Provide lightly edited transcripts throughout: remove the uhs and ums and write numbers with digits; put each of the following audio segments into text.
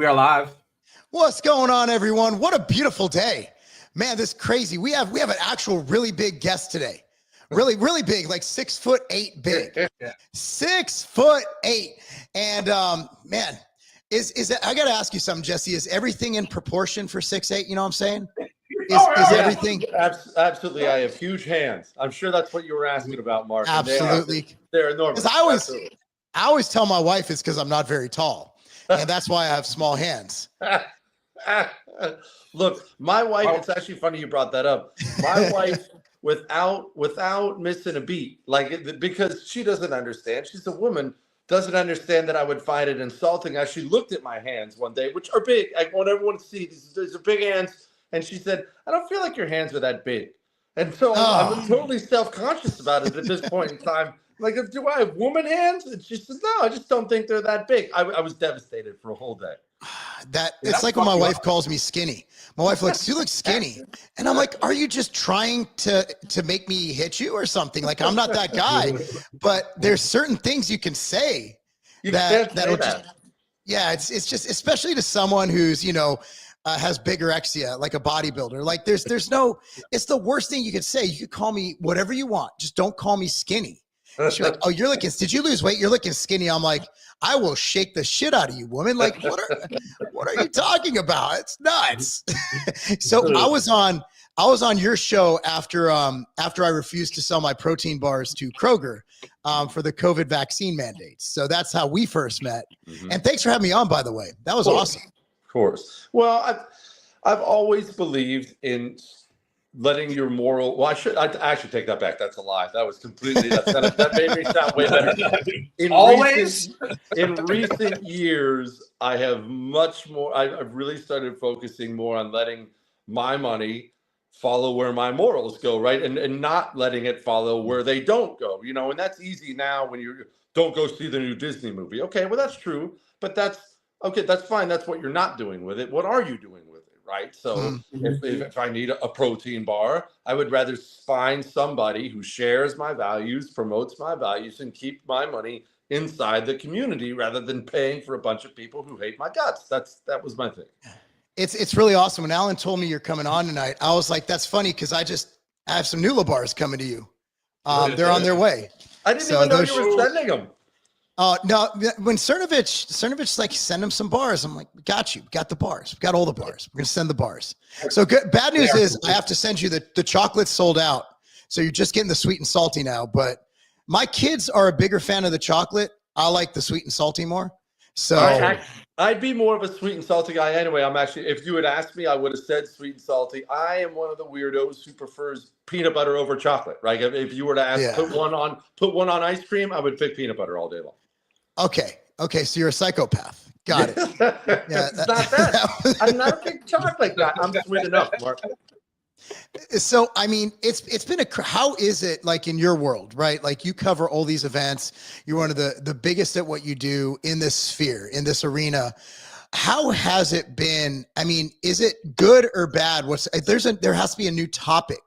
We are live. What's going on, everyone? What a beautiful day. Man, this is crazy. We have an actual really big guest today. Really big, like 6'8" big. 6'8". And man, is I gotta ask you something, Jesse. Is everything in proportion for 6'8"? You know what I'm saying? Is everything absolutely? I have huge hands. I'm sure that's what you were asking about, Mark. Absolutely. They're enormous. I always tell my wife it's because I'm not very tall. And that's why I have small hands. Look, my wife, it's actually funny you brought that up. My wife, without missing a beat, because she doesn't understand. She's a woman, doesn't understand that I would find it insulting. As she looked at my hands one day, which are big. I want everyone to see these are big hands. And she said, I don't feel like your hands are that big. And so I'm totally self-conscious about it at this point in time. Like, do I have woman hands? And she says, no, I just don't think they're that big. I was devastated for a whole day. It's like when my wife calls me skinny. My wife looks, you look skinny. And I'm like, are you just trying to make me hit you or something? Like, I'm not that guy. But there's certain things you can say that'll just, yeah, it's just, especially to someone who's, has bigorexia, like a bodybuilder. Like there's no, it's the worst thing you could say. You could call me whatever you want. Just don't call me skinny. She's like, oh, did you lose weight? You're looking skinny. I'm like, I will shake the shit out of you, woman. Like, what are you talking about? It's nuts. So I was on your show after I refused to sell my protein bars to Kroger for the COVID vaccine mandates. So that's how we first met. Mm-hmm. And thanks for having me on, by the way. That was awesome. Of course. Well, I've always believed in letting your moral. Well, I actually take that back. That's a lie. That was completely. That made me sound way better. In recent years, I have much more. I've really started focusing more on letting my money follow where my morals go, right, and not letting it follow where they don't go. And that's easy now when you don't go see the new Disney movie. Okay, well that's true, but that's fine. That's what you're not doing with it. What are you doing with it? Right. So if I need a protein bar, I would rather find somebody who shares my values, promotes my values, and keep my money inside the community rather than paying for a bunch of people who hate my guts. That was my thing. It's really awesome. When Alan told me you're coming on tonight, I was like, that's funny because I have some Nula bars coming to you. They're on their way. I didn't even know you were sending them. No, when Cernovich like, send him some bars. I'm like, got you. Got the bars. Got all the bars. We're going to send the bars. So good. Bad news is I have to send you the chocolate's sold out. So you're just getting the sweet and salty now. But my kids are a bigger fan of the chocolate. I like the sweet and salty more. So I'd be more of a sweet and salty guy anyway. If you had asked me, I would have said sweet and salty. I am one of the weirdos who prefers peanut butter over chocolate, right? If you were to ask, put one on ice cream, I would pick peanut butter all day long. Okay. So you're a psychopath. Got it. Yeah, it's not that. I'm not a big chocolate guy. I'm sweet enough, Mark. So, I mean, it's been how is it like in your world, right? Like you cover all these events. You're one of the biggest at what you do in this sphere, in this arena. How has it been? I mean, is it good or bad? There has to be a new topic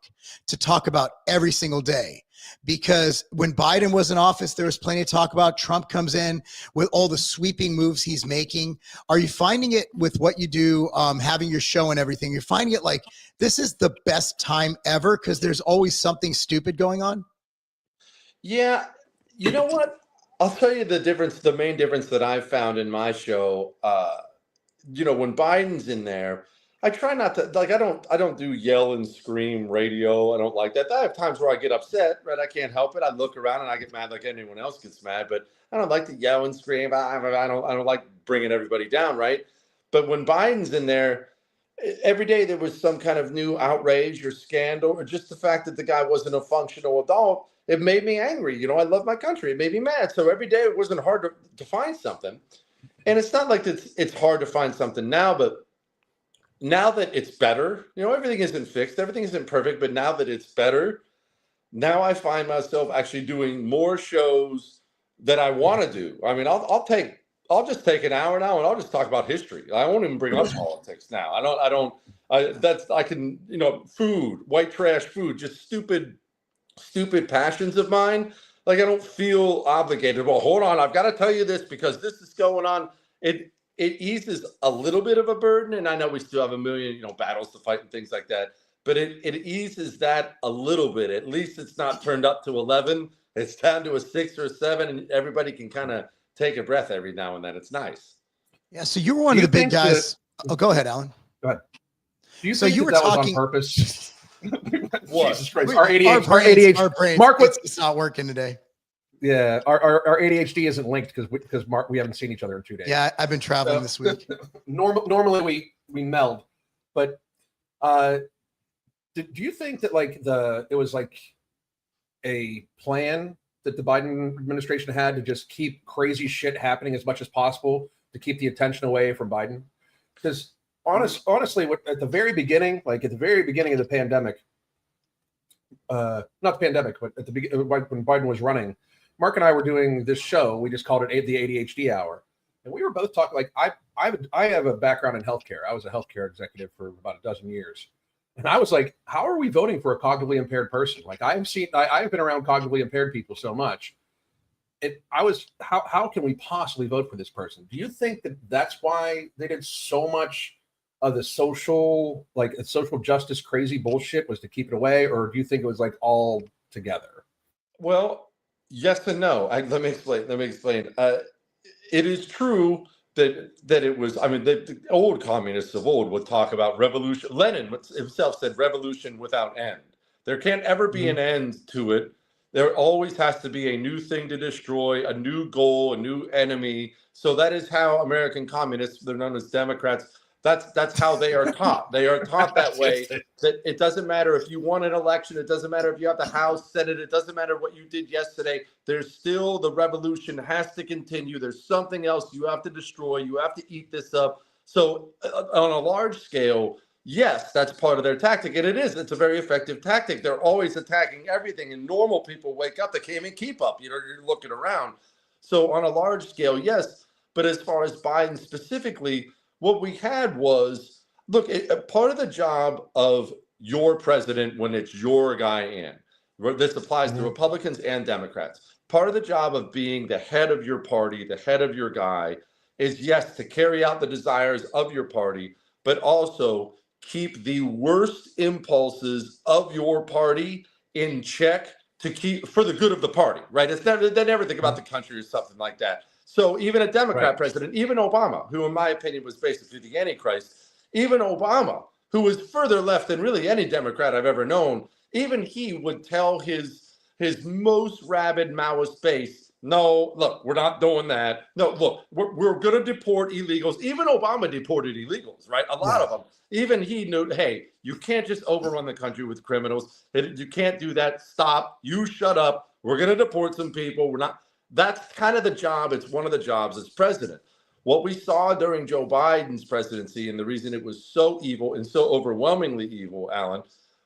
to talk about every single day. Because when Biden was in office, there was plenty of talk about. Trump comes in with all the sweeping moves he's making. Are you finding it with what you do, having your show and everything? You're finding it like this is the best time ever because there's always something stupid going on? Yeah. You know what? I'll tell you the main difference that I've found in my show. When Biden's in there, I try not to I don't do yell and scream radio. I don't like that. I have times where I get upset, right? I can't help it. I look around and I get mad like anyone else gets mad, but I don't like to yell and scream. I don't like bringing everybody down, right? But when Biden's in there, every day there was some kind of new outrage or scandal or just the fact that the guy wasn't a functional adult. It made me angry. I love my country. It made me mad. So every day it wasn't hard to find something. And it's not like it's hard to find something now, but now that it's better, everything isn't fixed, everything isn't perfect, but now that it's better, now I find myself actually doing more shows that I want to do. I mean, I'll just take an hour now and I'll just talk about history. I won't even bring up politics now. Food, white trash food, just stupid passions of mine. Like I don't feel obligated. Well, hold on, I've got to tell you this because this is going on. it eases a little bit of a burden. And I know we still have a million, battles to fight and things like that. But it eases that a little bit. At least it's not turned up to 11. It's down to a 6 or a 7, and everybody can kind of take a breath every now and then. It's nice. Yeah. So you were one of the big guys. Go ahead, Alan. Go ahead. Do you so think you were that talking was on purpose? What? Jesus Christ. Our ADHD. Our brains, Mark, it's not working today. Yeah, our ADHD isn't linked because Mark, we haven't seen each other in 2 days. Yeah, I've been traveling this week. Normally we meld, but do you think that it was like a plan that the Biden administration had to just keep crazy shit happening as much as possible to keep the attention away from Biden? Because honestly, at the very beginning, of the pandemic, not the pandemic, but at when Biden was running, Mark and I were doing this show. We just called it the ADHD Hour, and we were both talking. I have a background in healthcare. I was a healthcare executive for about a dozen years, and I was like, "How are we voting for a cognitively impaired person?" Like I've been around cognitively impaired people so much. How can we possibly vote for this person? Do you think that that's why they did so much of the social justice crazy bullshit, was to keep it away, or do you think it was all together? Well, yes and no. Let me explain. It is true that it was. I mean, the old communists of old would talk about revolution. Lenin himself said, "Revolution without end." There can't ever be an end to it. There always has to be a new thing to destroy, a new goal, a new enemy. So that is how American communists, they're known as Democrats, that's how they are taught. They are taught that way, that it doesn't matter if you won an election, it doesn't matter if you have the House, Senate, it doesn't matter what you did yesterday. There's still, the revolution has to continue. There's something else you have to destroy. You have to eat this up. So on a large scale, yes, that's part of their tactic. And it's a very effective tactic. They're always attacking everything. And normal people wake up, they can't even keep up. You're looking around. So on a large scale, yes. But as far as Biden specifically, what we had was, look, part of the job of your president when it's your guy in, this applies to Republicans and Democrats, part of the job of being the head of your party, the head of your guy, is yes, to carry out the desires of your party, but also keep the worst impulses of your party in check to keep for the good of the party, right? They never think about the country or something like that. So even a Democrat president, even Obama, who in my opinion was basically the Antichrist, even Obama, who was further left than really any Democrat I've ever known, even he would tell his most rabid Maoist base, no, look, we're not doing that. No, look, we're going to deport illegals. Even Obama deported illegals, right? A lot of them. Even he knew, hey, you can't just overrun the country with criminals. You can't do that. Stop. You shut up. We're going to deport some people. We're not. That's kind of the job. It's one of the jobs as president. What we saw during Joe Biden's presidency, and the reason it was so evil and so overwhelmingly evil, Alan,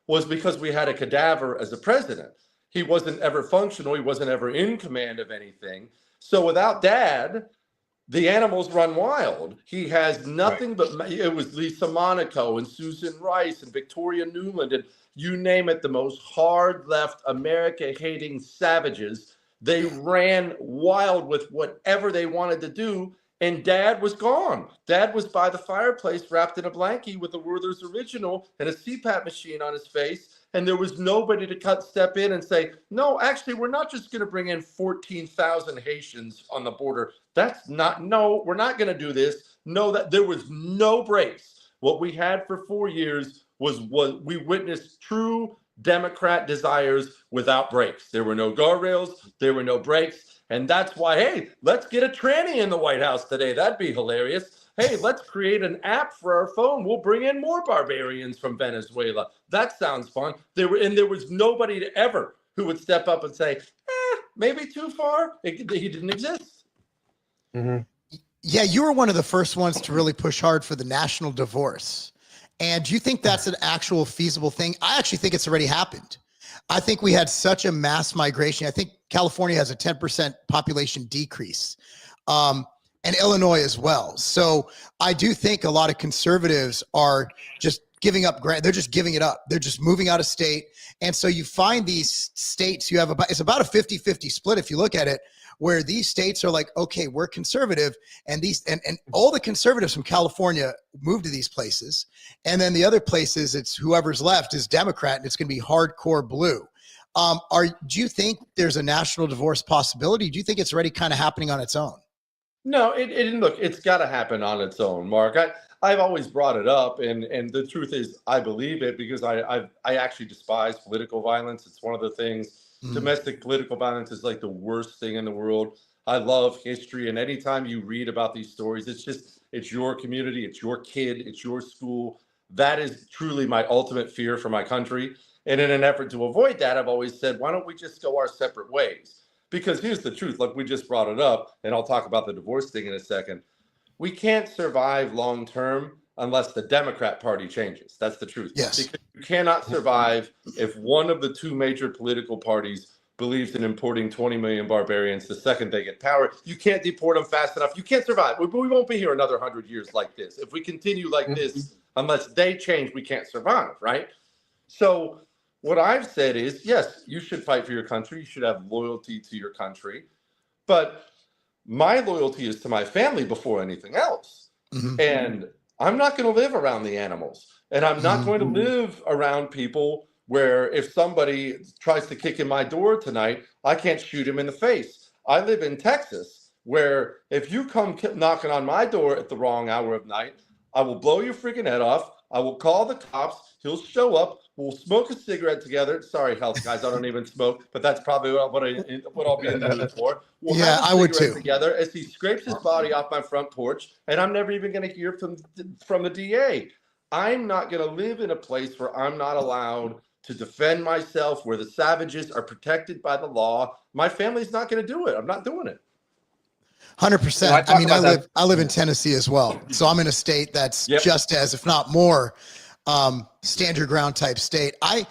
was because we had a cadaver as a president. He wasn't ever functional. He wasn't ever in command of anything. So without Dad, the animals run wild. He has nothing but, it was Lisa Monaco and Susan Rice and Victoria Nuland and you name it, the most hard left America hating savages. They ran wild with whatever they wanted to do. And Dad was gone. Dad was by the fireplace wrapped in a blankie with a Werther's Original and a CPAP machine on his face. And there was nobody to step in and say, no, actually, we're not just going to bring in 14,000 Haitians on the border. No, we're not going to do this. No, that there was no breaks. What we had for 4 years was what we witnessed true Democrat desires without breaks. There were no guardrails. There were no breaks. And that's why, hey, let's get a tranny in the White House today. That'd be hilarious. Hey, let's create an app for our phone. We'll bring in more barbarians from Venezuela. That sounds fun. There was nobody ever who would step up and say, maybe too far. He didn't exist. Mm-hmm. Yeah, you were one of the first ones to really push hard for the national divorce. And do you think that's an actual feasible thing? I actually think it's already happened. I think we had such a mass migration. I think California has a 10% population decrease, and Illinois as well. So I do think a lot of conservatives are just giving up grant. They're just giving it up. They're just moving out of state. And so you find these states, it's about a 50-50 split if you look at it, where these states are like, okay, we're conservative, and all the conservatives from California move to these places. And then the other places, it's whoever's left is Democrat, and it's going to be hardcore blue. Do you think there's a national divorce possibility? Do you think it's already kind of happening on its own? No, look, it's got to happen on its own, Mark. I've always brought it up, and the truth is, I believe it because I actually despise political violence. It's one of the things. Domestic political violence is like the worst thing in the world. I love history, and anytime you read about these stories, it's your community, it's your kid, it's your school. That is truly my ultimate fear for my country. And in an effort to avoid that, I've always said, why don't we just go our separate ways? Because here's the truth, like we just brought it up, and I'll talk about the divorce thing in a second. We can't survive long term unless the Democrat Party changes. That's the truth. Yes. Because you cannot survive if one of the two major political parties believes in importing 20 million barbarians the second they get power. You can't deport them fast enough. You can't survive. We won't be here another 100 years like this. If we continue like this, unless they change, we can't survive, right? So what I've said is, yes, you should fight for your country. You should have loyalty to your country. But my loyalty is to my family before anything else. And I'm not going to live around the animals, and I'm not going to live around people where if somebody tries to kick in my door tonight, I can't shoot him in the face. I live in Texas, where if you come knocking on my door at the wrong hour of night, I will blow your freaking head off. I will call the cops. He'll show up. We'll smoke a cigarette together. Sorry, health guys, I don't even smoke, but that's probably what I'll be in the mood for. We'll have a cigarette together as he scrapes his body off my front porch, and I'm never even going to hear from the DA. I'm not going to live in a place where I'm not allowed to defend myself, where the savages are protected by the law. My family's not going to do it. I'm not doing it. 100%. I live in Tennessee as well, so I'm in a state that's just as, if not more, stand your ground type state. I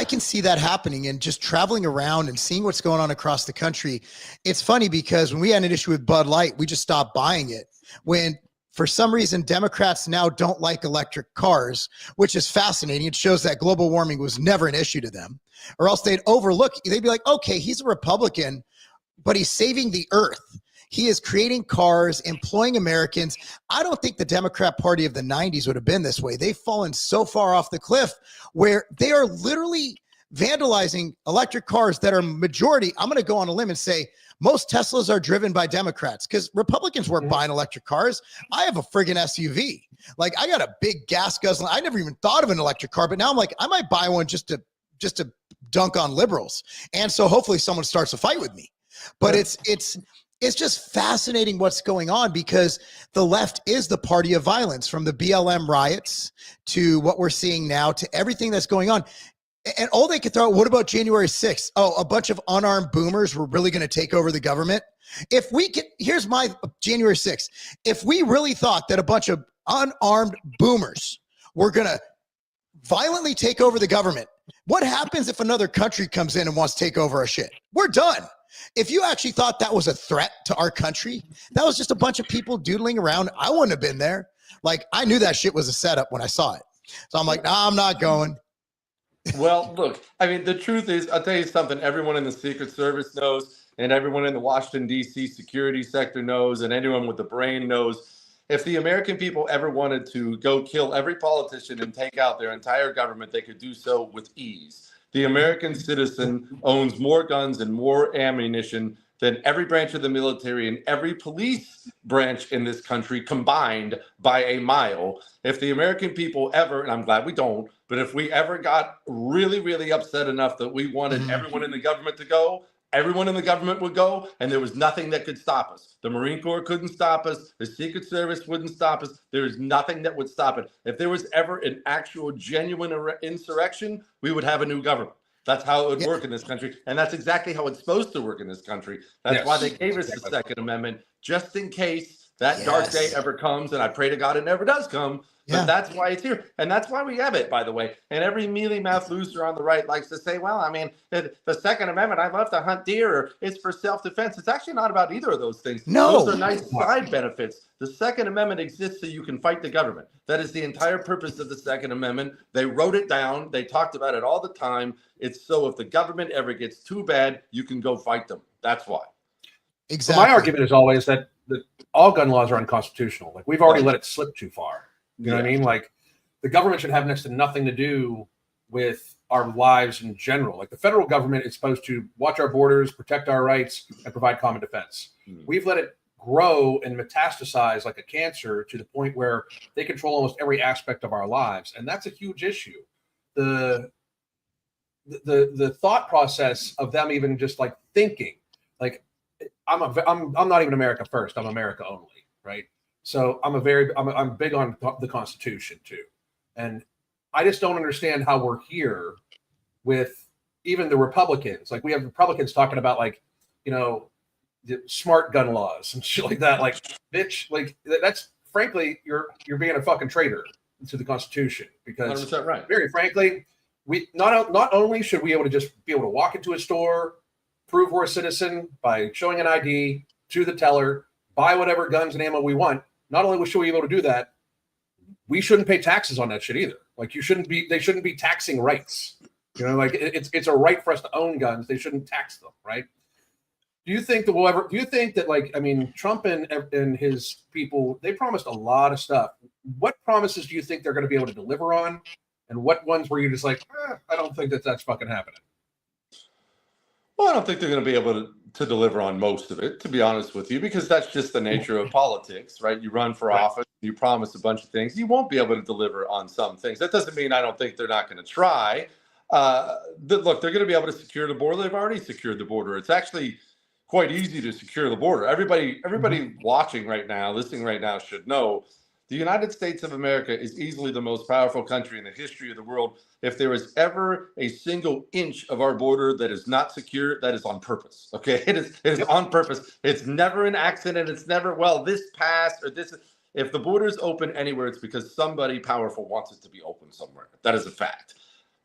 can see that happening, and just traveling around and seeing what's going on across the country. It's funny because when we had an issue with Bud Light, we just stopped buying it. When for some reason Democrats now don't like electric cars, which is fascinating. It shows that global warming was never an issue to them, or else they'd be like, okay, he's a Republican, but he's saving the earth. He is creating cars, employing Americans. I don't think the Democrat Party of the 90s would have been this way. They've fallen so far off the cliff where they are literally vandalizing electric cars that are majority. I'm going to go on a limb and say most Teslas are driven by Democrats, because Republicans weren't buying electric cars. I have a friggin' SUV. Like, I got a big gas guzzling. I never even thought of an electric car, but now I'm like, I might buy one just to dunk on liberals. And so hopefully someone starts a fight with me. But it's just fascinating what's going on, because the left is the party of violence, from the BLM riots to what we're seeing now to everything that's going on. And all they could throw out, what about January 6th? Oh, a bunch of unarmed boomers were really going to take over the government. Here's my January 6th. If we really thought that a bunch of unarmed boomers were going to violently take over the government, what happens if another country comes in and wants to take over our shit? We're done. If you actually thought that was a threat to our country, that was just a bunch of people doodling around. I wouldn't have been there. Like, I knew that shit was a setup when I saw it. So I'm like, nah, I'm not going. Well, look, I mean, the truth is, I'll tell you something, everyone in the Secret Service knows, and everyone in the Washington, D.C. security sector knows, and anyone with the brain knows. If the American people ever wanted to go kill every politician and take out their entire government, they could do so with ease. The American citizen owns more guns and more ammunition than every branch of the military and every police branch in this country combined by a mile. If the American people ever, and I'm glad we don't, but if we ever got really, really upset enough that we wanted everyone in the government to go, everyone in the government would go, and there was nothing that could stop us. The Marine Corps couldn't stop us. The Secret Service wouldn't stop us. There is nothing that would stop it. If there was ever an actual genuine insurrection, we would have a new government. That's how it would work in this country, and that's exactly how it's supposed to work in this country. That's why they gave us the Second Amendment, just in case that dark day ever comes, and I pray to God it never does come. Yeah. But that's why it's here. And that's why we have it, by the way. And every mealy-mouthed loser on the right likes to say, well, I mean, the Second Amendment, I love to hunt deer, or it's for self-defense. It's actually not about either of those things. No. Those are nice side benefits. The Second Amendment exists so you can fight the government. That is the entire purpose of the Second Amendment. They wrote it down. They talked about it all the time. It's so if the government ever gets too bad, you can go fight them. That's why. Exactly. So my argument is always that all gun laws are unconstitutional. Like, we've already let it slip too far. You know what I mean? Like, the government should have next to nothing to do with our lives in general. Like, the federal government is supposed to watch our borders, protect our rights, and provide common defense. We've let it grow and metastasize like a cancer to the point where they control almost every aspect of our lives, and that's a huge issue. The thought process of them even just like thinking, like, I'm not even America first. I'm America only, right? So I'm big on the Constitution too, and I just don't understand how we're here with even the Republicans. Like, we have Republicans talking about, like, you know, the smart gun laws and shit like that. Like, bitch, like, that's frankly, you're being a fucking traitor to the Constitution, because 100% right. Very frankly, we not only should we be able to walk into a store, prove we're a citizen by showing an ID to the teller, buy whatever guns and ammo we want. Not only should we be able to do that, we shouldn't pay taxes on that shit either. Like, they shouldn't be taxing rights. You know, like, it's a right for us to own guns. They shouldn't tax them, right? Do you think that like, I mean, Trump and his people, they promised a lot of stuff. What promises do you think they're going to be able to deliver on? And what ones were you just like, I don't think that's fucking happening? Well, I don't think they're going to be able to deliver on most of it, to be honest with you, because that's just the nature of politics, right? You run for office, you promise a bunch of things. You won't be able to deliver on some things. That doesn't mean I don't think they're not going to try. Look, they're going to be able to secure the border. They've already secured the border. It's actually quite easy to secure the border. Everybody watching right now, listening right now, should know the United States of America is easily the most powerful country in the history of the world. If there is ever a single inch of our border that is not secure, that is on purpose. Okay, it is on purpose. It's never an accident. It's never, well, this passed or this. If the border is open anywhere, it's because somebody powerful wants it to be open somewhere. That is a fact.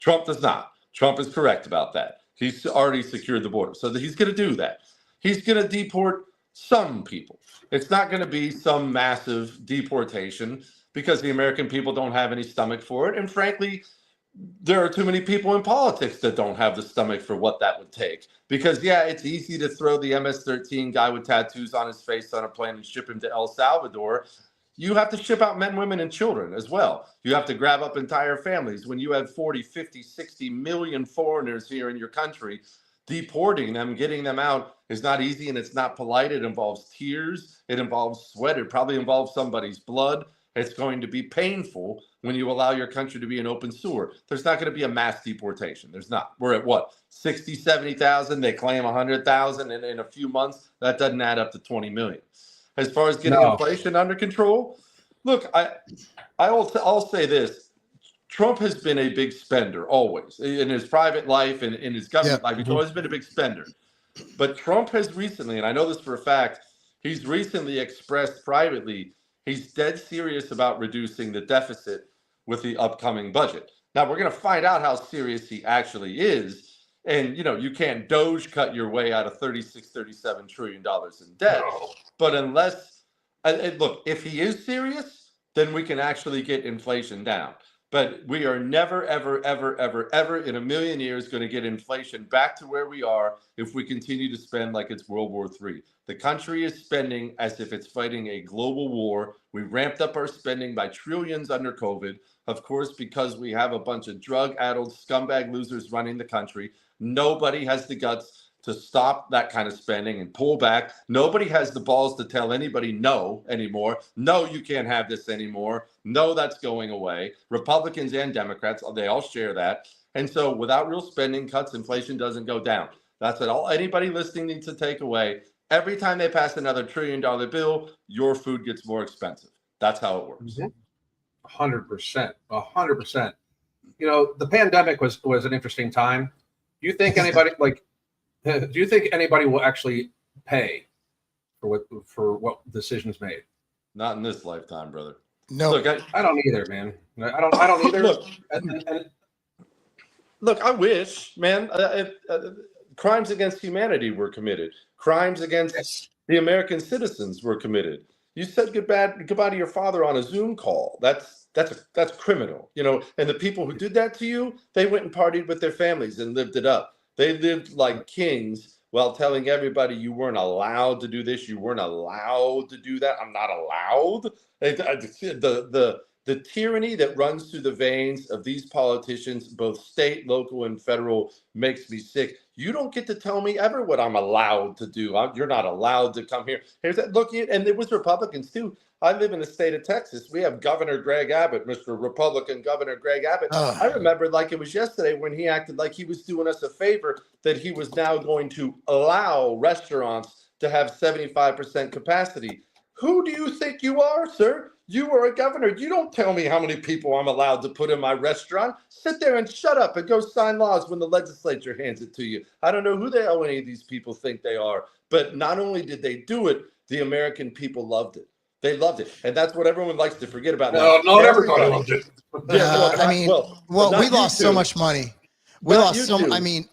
Trump does not. Trump is correct about that. He's already secured the border, so he's going to do that. He's going to deport some people. It's not going to be some massive deportation because the American people don't have any stomach for it. And frankly, there are too many people in politics that don't have the stomach for what that would take. Because, yeah, it's easy to throw the MS-13 guy with tattoos on his face on a plane and ship him to El Salvador. You have to ship out men, women, and children as well. You have to grab up entire families. When you have 40, 50, 60 million foreigners here in your country, deporting them, getting them out is not easy, and it's not polite. It involves tears. It involves sweat. It probably involves somebody's blood. It's going to be painful when you allow your country to be an open sewer. There's not going to be a mass deportation. There's not. We're at what? 60, 70,000. They claim 100,000 in a few months. That doesn't add up to 20 million. As far as getting inflation under control, look, I'll say this. Trump has been a big spender always in his private life and in his government life. He's always been a big spender. But Trump has recently, and I know this for a fact, he's recently expressed privately he's dead serious about reducing the deficit with the upcoming budget. Now, we're going to find out how serious he actually is. And, you know, you can't Doge cut your way out of $37 trillion in debt. But unless, look, if he is serious, then we can actually get inflation down. But we are never, ever, ever, ever, ever in a million years going to get inflation back to where we are if we continue to spend like it's World War III. The country is spending as if it's fighting a global war. We ramped up our spending by trillions under COVID, of course, because we have a bunch of drug-addled scumbag losers running the country. Nobody has the guts to stop that kind of spending and pull back. Nobody has the balls to tell anybody no anymore. No, you can't have this anymore. No, that's going away. Republicans and Democrats, they all share that. And so without real spending cuts, inflation doesn't go down. That's what anybody listening needs to take away. Every time they pass another $1 trillion bill, your food gets more expensive. That's how it works. 100%. 100%. You know, the pandemic was an interesting time. Do you think anybody will actually pay for what decisions made? Not in this lifetime, brother. No, Look, I don't either, man. I don't either. Look, And look, I wish, man. Crimes against humanity were committed. Crimes against the American citizens were committed. You said goodbye to your father on a Zoom call. That's criminal, you know. And the people who did that to you, they went and partied with their families and lived it up. They lived like kings while telling everybody you weren't allowed to do this, you weren't allowed to do that. I'm not allowed. The tyranny that runs through the veins of these politicians, both state, local, and federal, makes me sick. You don't get to tell me ever what I'm allowed to do. You're not allowed to come here. Here's that. Look, and it was Republicans too. I live in the state of Texas. We have Governor Greg Abbott, Mr. Republican Governor Greg Abbott. I remember like it was yesterday when he acted like he was doing us a favor, that he was now going to allow restaurants to have 75% capacity. Who do you think you are, sir? You are a governor. You don't tell me how many people I'm allowed to put in my restaurant. Sit there and shut up and go sign laws when the legislature hands it to you. I don't know who the hell any of these people think they are. But not only did they do it, the American people loved it. They loved it. And that's what everyone likes to forget about now. no, not everybody loved it. Yeah, I mean, we lost so much money. We lost so. I mean,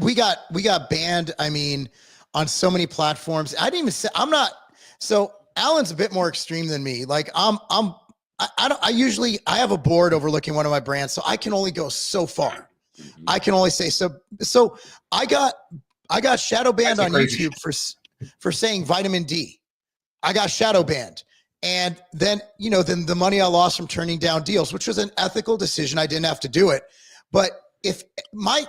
we got banned. I mean, on so many platforms. I didn't even say. I'm not. So Alan's a bit more extreme than me. Like I usually have a board overlooking one of my brands, so I can only go so far. I can only say so. So I got shadow banned on YouTube for saying vitamin D. I got shadow banned. And then, you know, then the money I lost from turning down deals, which was an ethical decision. I didn't have to do it. But if my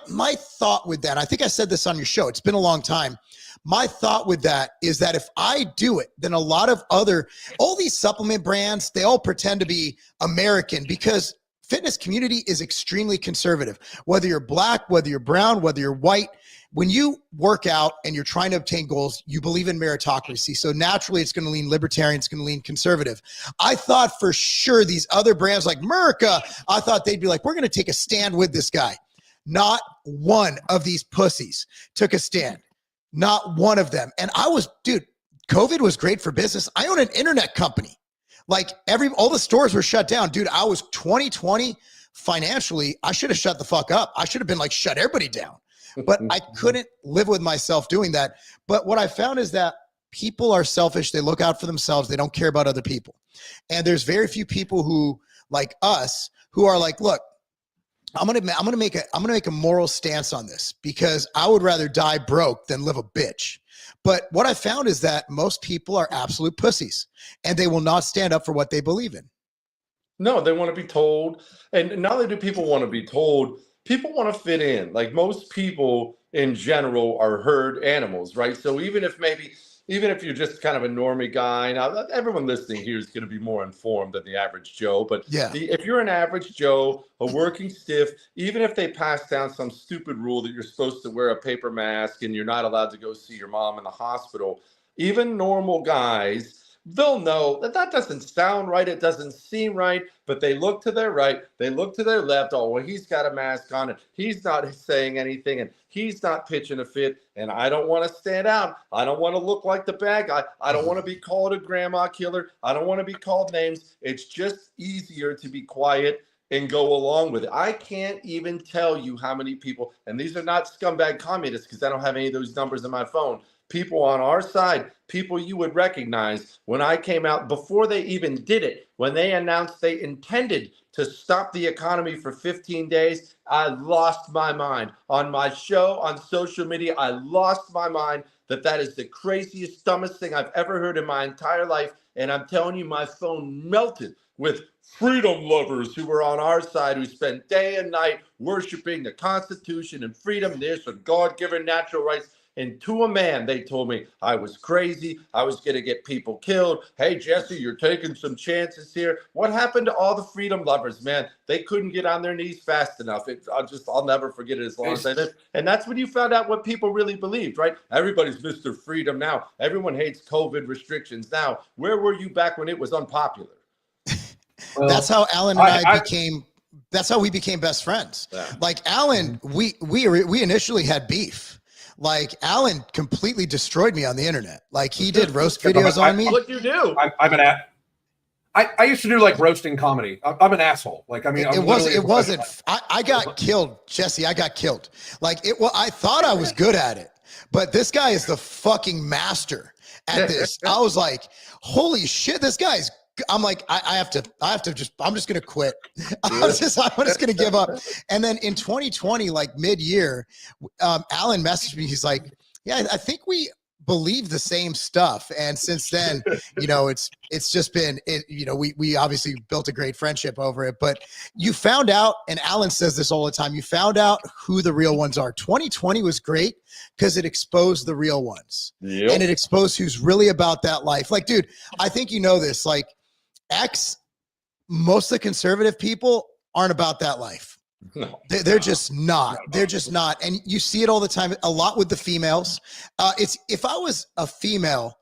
thought with that, I think I said this on your show, it's been a long time. My thought with that is that if I do it, then a lot of all these supplement brands, they all pretend to be American because fitness community is extremely conservative. Whether you're black, whether you're brown, whether you're white, when you work out and you're trying to obtain goals, you believe in meritocracy. So naturally, it's going to lean libertarian, it's going to lean conservative. I thought for sure these other brands like Merca, I thought they'd be like, we're going to take a stand with this guy. Not one of these pussies took a stand. Not one of them. And dude, COVID was great for business. I own an internet company. Like all the stores were shut down. Dude, I was 2020 financially. I should have shut the fuck up. I should have been like, shut everybody down. But I couldn't live with myself doing that. But what I found is that people are selfish. They look out for themselves. They don't care about other people. And there's very few people who, like us, who are like, look, I'm gonna make a moral stance on this because I would rather die broke than live a bitch. But what I found is that most people are absolute pussies and they will not stand up for what they believe in. No, they want to be told. And not only do people want to be told, people want to fit in. Like most people in general are herd animals, right? So even if you're just kind of a normie guy, now everyone listening here is going to be more informed than the average Joe, but yeah, if you're an average Joe, a working stiff, even if they pass down some stupid rule that you're supposed to wear a paper mask and you're not allowed to go see your mom in the hospital, even normal guys, they'll know that doesn't sound right. It doesn't seem right, but they look to their right, they look to their left. Oh, well, he's got a mask on and he's not saying anything and he's not pitching a fit. And I don't want to stand out. I don't want to look like the bad guy. I don't want to be called a grandma killer. I don't want to be called names. It's just easier to be quiet and go along with it. I can't even tell you how many people, and these are not scumbag communists because I don't have any of those numbers in my phone. People on our side, people you would recognize when I came out, before they even did it, when they announced they intended to stop the economy for 15 days, I lost my mind. On my show, on social media, I lost my mind that is the craziest, dumbest thing I've ever heard in my entire life. And I'm telling you, my phone melted with freedom lovers who were on our side, who spent day and night worshiping the Constitution and freedom, this and God-given natural rights. And to a man, they told me I was crazy. I was going to get people killed. Hey, Jesse, you're taking some chances here. What happened to all the freedom lovers, man? They couldn't get on their knees fast enough. I'll never forget it as long as I live. And that's when you found out what people really believed, right? Everybody's Mr. Freedom now. Everyone hates COVID restrictions now. Where were you back when it was unpopular? Well, that's how Alan and I became. That's how we became best friends. Yeah. Like Alan, we initially had beef. Like Alan completely destroyed me on the internet. Like he did roast videos on me. What you do? I used to do like roasting comedy. I'm an asshole. Like, I mean, it wasn't. I got killed, Jesse. I got killed. Like it. Well, I thought I was good at it, but this guy is the fucking master at this. I was like, holy shit, this guy's. I'm like, I have to I'm just going to quit. I'm just going to give up. And then in 2020, like mid-year, Alan messaged me. He's like, yeah, I think we believe the same stuff. And since then, you know, it's just been, you know, we obviously built a great friendship over it, but you found out, and Alan says this all the time, you found out who the real ones are. 2020 was great because it exposed the real ones. Yep. And it exposed who's really about that life. Like, dude, I think you know this, like, most of the conservative people aren't about that life. No, they're just not. They're just not. And you see it all the time, a lot with the females. If I was a female,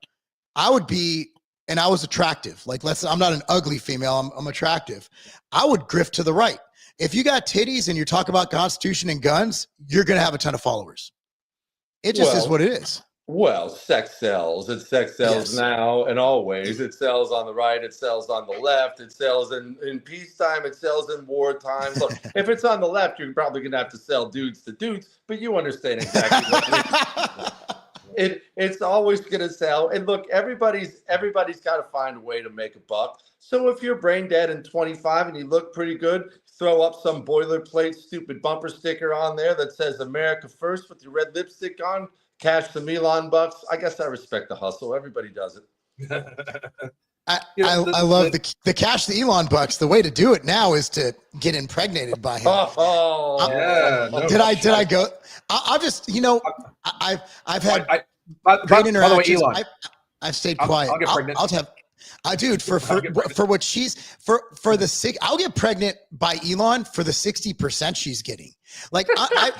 I would be, and I was attractive. Like, I'm not an ugly female. I'm attractive. I would grift to the right. If you got titties and you're talking about Constitution and guns, you're going to have a ton of followers. It just is what it is. Well, sex sells. It sex sells now and always. It sells on the right. It sells on the left. It sells in peacetime. It sells in wartime. Look, if it's on the left, you're probably going to have to sell dudes to dudes, but you understand exactly what it is. It's always going to sell. And look, everybody's got to find a way to make a buck. So if you're brain dead and 25 and you look pretty good, throw up some boilerplate stupid bumper sticker on there that says America First with your red lipstick on. Cash the Elon bucks. I guess I respect the hustle. Everybody does it. I love the cash the Elon bucks. The way to do it now is to get impregnated by him. Did I go? I'll just, you know, I've had great interactions. By the way, Elon, I've stayed quiet. I'll get pregnant. I'll have. Dude, for what she's for the six, I'll get pregnant by Elon for the 60% she's getting. Like I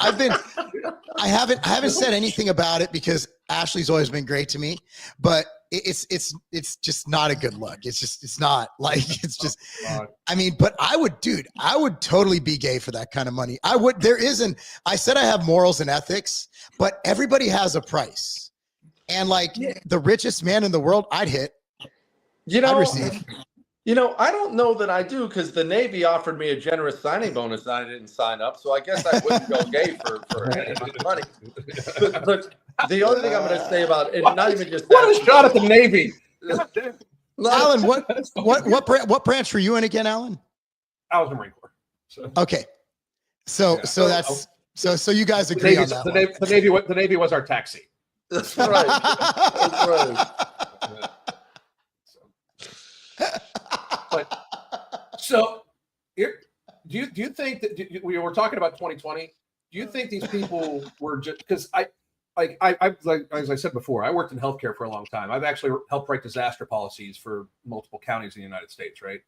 haven't said anything about it because Ashley's always been great to me, but it's just not a good look. It's not like, it's just, I mean, but I would totally be gay for that kind of money. I said I have morals and ethics, but everybody has a price. And like the richest man in the world, I'd hit. You know, I don't know that I do because the Navy offered me a generous signing bonus and I didn't sign up. So I guess I wouldn't go gay for any money. But the only thing I'm going to say about it, not even just what a shot at the Navy. Alan, what branch were you in again, Alan? I was in Marine Corps. So. Okay. So you guys agree on that. The Navy was our taxi. That's right. That's right. So, do you think that we were talking about 2020? Do you think these people were just because I as I said before, I worked in healthcare for a long time. I've actually helped write disaster policies for multiple counties in the United States, right?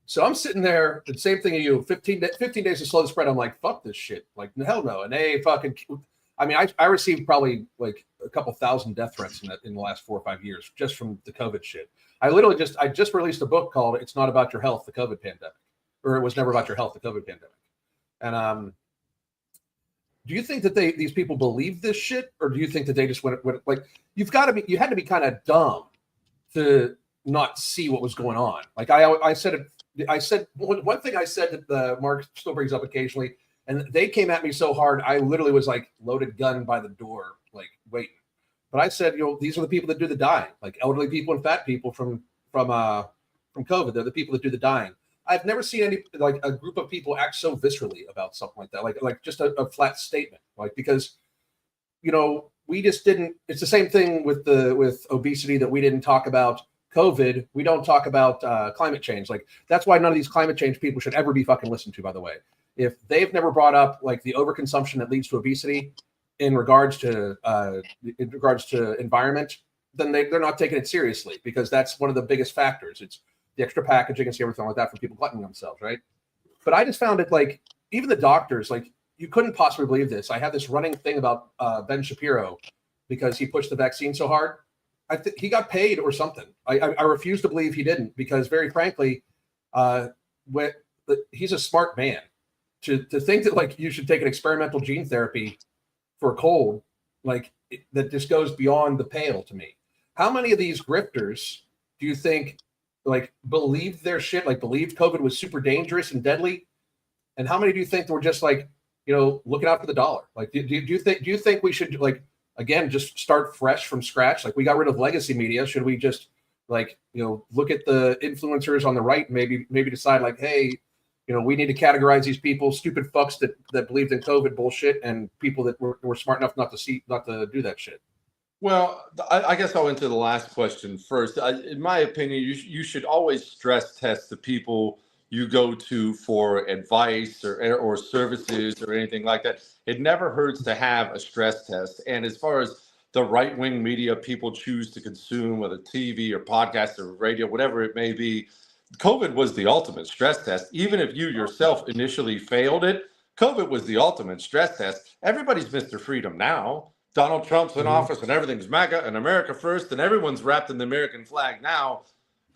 So I'm sitting there, the same thing as you. 15 days to slow the spread. I'm like, fuck this shit. Like, hell no. And I received probably like a couple thousand death threats in the last 4 or 5 years just from the COVID shit. I just released a book called "It's Not About Your Health: The COVID Pandemic," or "It Was Never About Your Health: The COVID Pandemic." And do you think that these people believe this shit, or do you think that they just went like you had to be kind of dumb to not see what was going on? Like I said one thing I said that Mark still brings up occasionally, and they came at me so hard, I literally was like loaded gun by the door, like waiting. But I said, these are the people that do the dying, like elderly people and fat people from COVID. They're the people that do the dying. I've never seen any like a group of people act so viscerally about something like that, like just a flat statement, like because we just didn't. It's the same thing with obesity that we didn't talk about COVID. We don't talk about climate change. Like that's why none of these climate change people should ever be fucking listened to. By the way, if they've never brought up like the overconsumption that leads to obesity in regards to environment, then they're not taking it seriously because that's one of the biggest factors. It's the extra packaging and everything like that from people gluttoning themselves, right? But I just found it like even the doctors, like you couldn't possibly believe this. I have this running thing about Ben Shapiro because he pushed the vaccine so hard. I think he got paid or something. I refuse to believe he didn't because very frankly, he's a smart man. To think that like you should take an experimental gene therapy for a cold, like that just goes beyond the pale to me. How many of these grifters do you think like believed their shit, like believed COVID was super dangerous and deadly? And how many do you think were just like, looking out for the dollar? Like, do you think we should, like, again, just start fresh from scratch? Like, we got rid of legacy media. Should we just, like, look at the influencers on the right, and maybe decide, like, hey, we need to categorize these people, stupid fucks that believed in COVID bullshit, and people that were smart enough not to do that shit. Well, I guess I'll answer the last question first. In my opinion, you should always stress test the people you go to for advice or services or anything like that. It never hurts to have a stress test. And as far as the right-wing media people choose to consume, whether TV or podcast or radio, whatever it may be, COVID was the ultimate stress test. Even if you yourself initially failed it, COVID was the ultimate stress test. Everybody's Mr. Freedom now. Donald Trump's in office and everything's MAGA and America first and everyone's wrapped in the American flag now.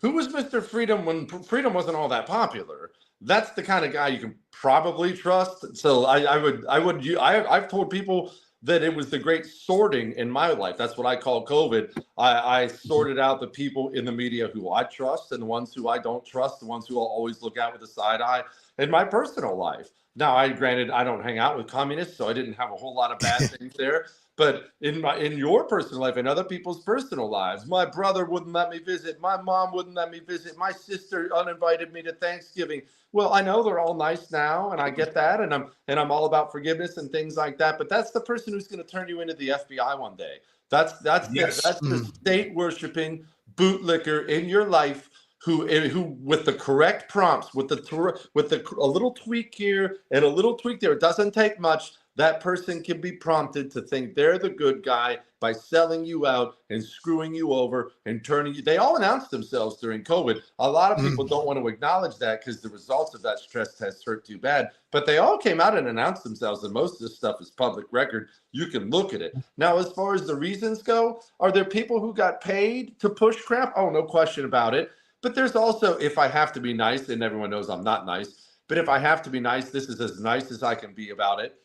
Who was Mr. Freedom when freedom wasn't all that popular? That's the kind of guy you can probably trust. So I've told people that it was the great sorting in my life. That's what I call COVID. I sorted out the people in the media who I trust and the ones who I don't trust, the ones who I'll always look at with a side eye in my personal life. Now, granted, I don't hang out with communists, so I didn't have a whole lot of bad things there. But in your personal life and other people's personal lives, my brother wouldn't let me visit. My mom wouldn't let me visit. My sister uninvited me to Thanksgiving. Well, I know they're all nice now, and I get that, and I'm all about forgiveness and things like that. But that's the person who's going to turn you into the FBI one day. That's the state worshiping bootlicker in your life who with the correct prompts, with a little tweak here and a little tweak there. It doesn't take much. That person can be prompted to think they're the good guy by selling you out and screwing you over and turning you. They all announced themselves during COVID. A lot of people don't want to acknowledge that because the results of that stress test hurt too bad. But they all came out and announced themselves, and most of this stuff is public record. You can look at it. Now, as far as the reasons go, are there people who got paid to push crap? Oh, no question about it. But there's also, if I have to be nice, and everyone knows I'm not nice, but if I have to be nice, this is as nice as I can be about it.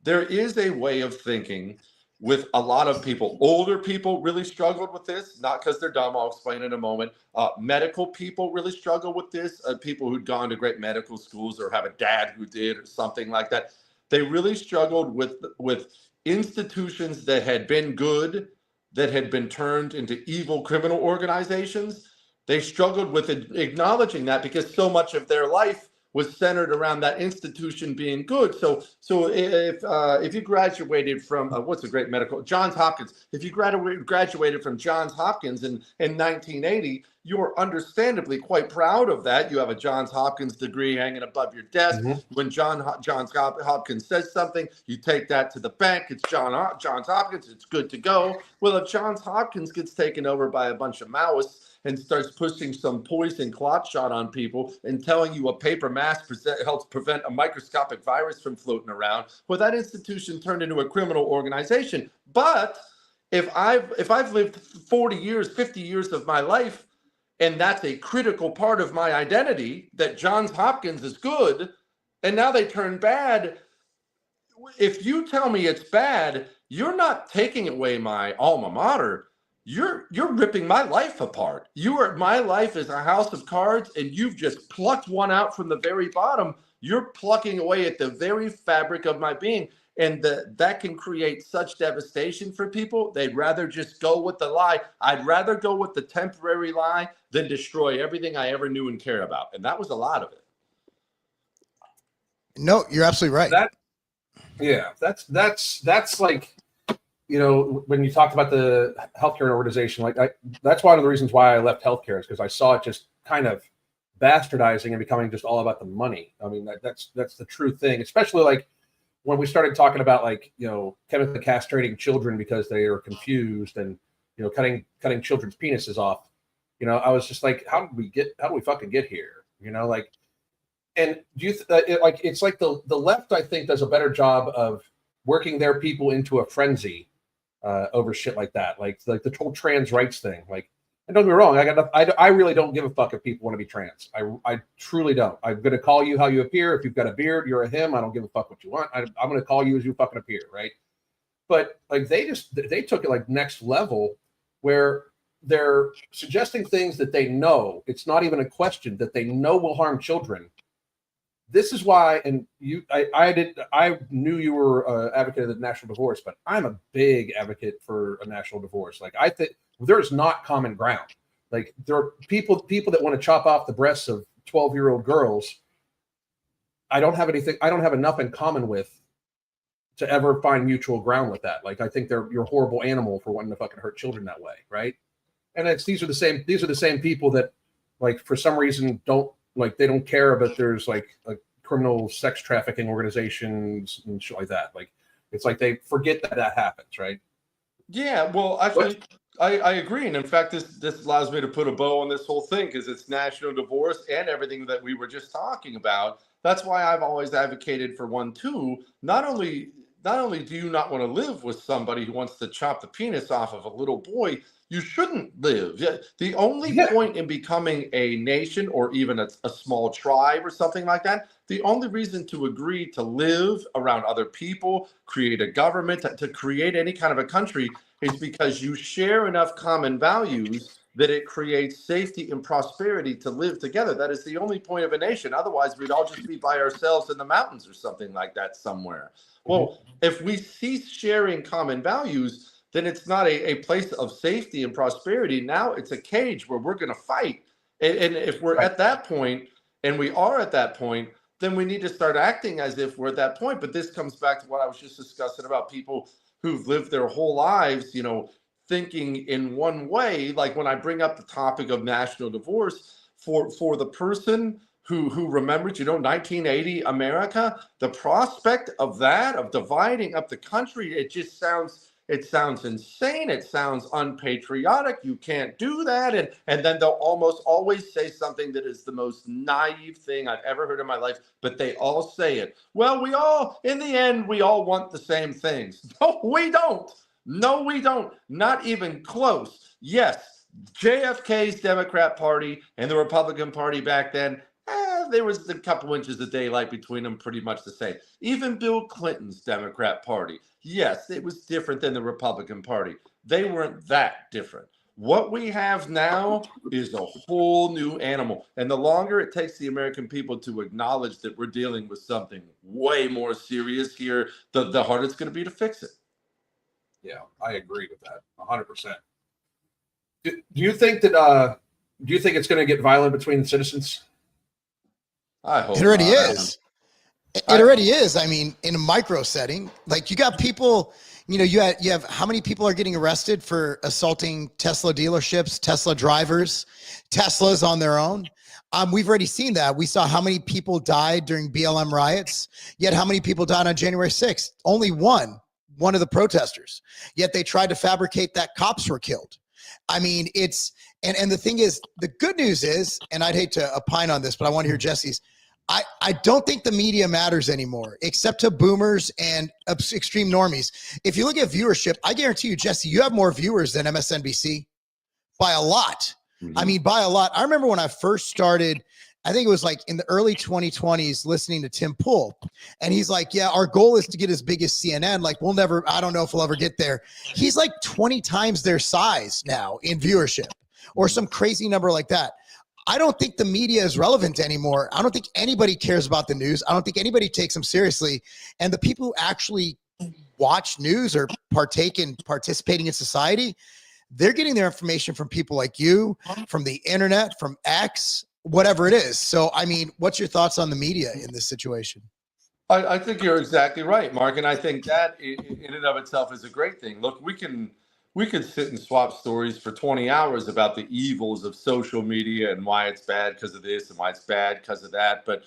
There is a way of thinking with a lot of people. Older people really struggled with this, not because they're dumb. I'll explain in a moment. Medical people really struggle with this. People who'd gone to great medical schools or have a dad who did or something like that. They really struggled with institutions that had been good, that had been turned into evil criminal organizations. They struggled with acknowledging that because so much of their life was centered around that institution being good. So if you graduated from what's a great medical, Johns Hopkins, if you graduated from Johns Hopkins in 1980, you are understandably quite proud of that. You have a Johns Hopkins degree hanging above your desk. When Johns Hopkins says something, you take that to the bank. It's Johns Hopkins. It's good to go. Well, if Johns Hopkins gets taken over by a bunch of Maoists and starts pushing some poison clot shot on people and telling you a paper mask helps prevent a microscopic virus from floating around, well, that institution turned into a criminal organization. But if I've lived 40 years, 50 years of my life, and that's a critical part of my identity, that Johns Hopkins is good, and now they turn bad, if you tell me it's bad, you're not taking away my alma mater. You're ripping my life apart. My life is a house of cards, and you've just plucked one out from the very bottom. You're plucking away at the very fabric of my being. And that can create such devastation for people. They'd rather just go with the lie. I'd rather go with the temporary lie than destroy everything I ever knew and cared about. And that was a lot of it. No, you're absolutely right. That's like, when you talked about the healthcare organization, that's one of the reasons why I left healthcare, is because I saw it just kind of bastardizing and becoming just all about the money. I mean, that's the true thing, especially like when we started talking about chemically castrating children because they are confused and, cutting children's penises off. I was just like, how did we fucking get here? And do you it's like the left, I think, does a better job of working their people into a frenzy over shit like that, like the whole trans rights thing. And don't get me wrong, I really don't give a fuck if people want to be trans. I truly don't. I'm going to call you how you appear. If you've got a beard, you're a him. I don't give a fuck what you want. I'm going to call you as you fucking appear, right? But they took it next level, where they're suggesting things that they know, it's not even a question, that they know will harm children. This is why, and I knew you were an advocate of the national divorce, but I'm a big advocate for a national divorce. Like, I think there is not common ground. Like, there are people that want to chop off the breasts of 12-year-old girls. I don't have enough in common with to ever find mutual ground with that. Like, I think you're a horrible animal for wanting to fucking hurt children that way, right? And these are the same people that, like, for some reason they don't care about there's like a criminal sex trafficking organizations and shit like that. Like, it's like they forget that happens, right? Yeah, well, actually, I agree. And in fact, this allows me to put a bow on this whole thing because it's national divorce and everything that we were just talking about. That's why I've always advocated for one too. Not only do you not want to live with somebody who wants to chop the penis off of a little boy, you shouldn't live. The only point in becoming a nation or even a small tribe or something like that, the only reason to agree to live around other people, create a government, to create any kind of a country is because you share enough common values that it creates safety and prosperity to live together. That is the only point of a nation. Otherwise, we'd all just be by ourselves in the mountains or something like that somewhere. Well, if we cease sharing common values, then it's not a place of safety and prosperity. Now it's a cage where we're going to fight. And if we're at that point, and we are at that point, then we need to start acting as if we're at that point. But this comes back to what I was just discussing about people who've lived their whole lives, thinking in one way. Like when I bring up the topic of national divorce, for the person who remembers, 1980 America, the prospect of that, of dividing up the country, it sounds insane. It sounds unpatriotic. You can't do that. And then they'll almost always say something that is the most naive thing I've ever heard in my life, but they all say it. Well, in the end, we all want the same things. No, we don't. No, we don't. Not even close. Yes, JFK's Democrat Party and the Republican Party back then, there was a couple inches of daylight between them, pretty much the same. Even Bill Clinton's Democrat Party, yes, it was different than the Republican Party. They weren't that different. What we have now is a whole new animal. And the longer it takes the American people to acknowledge that we're dealing with something way more serious here, the harder it's going to be to fix it. Yeah, I agree with that 100%. Do you think that? Do you think it's going to get violent between citizens? I hope it already not. is. It already is. I mean, in a micro setting, like you got people, you have how many people are getting arrested for assaulting Tesla dealerships, Tesla drivers, Teslas on their own. We've already seen that. We saw how many people died during BLM riots, yet how many people died on January 6th? Only one of the protesters, yet they tried to fabricate that cops were killed. I mean, and the thing is, the good news is, and I'd hate to opine on this, but I want to hear Jesse's. I don't think the media matters anymore, except to boomers and extreme normies. If you look at viewership, I guarantee you, Jesse, you have more viewers than MSNBC by a lot. Mm-hmm. I mean, by a lot. I remember when I first started, I think it was like in the early 2020s, listening to Tim Pool. And he's like, yeah, our goal is to get as big as CNN. Like, I don't know if we'll ever get there. He's like 20 times their size now in viewership or some crazy number like that. I don't think the media is relevant anymore. I don't think anybody cares about the news. I don't think anybody takes them seriously. And the people who actually watch news or participating in society, they're getting their information from people like you, from the internet, from X, whatever it is. So, I mean, what's your thoughts on the media in this situation? I think you're exactly right, Mark. And I think that in and of itself is a great thing. Look, we could sit and swap stories for 20 hours about the evils of social media and why it's bad because of this and why it's bad because of that. But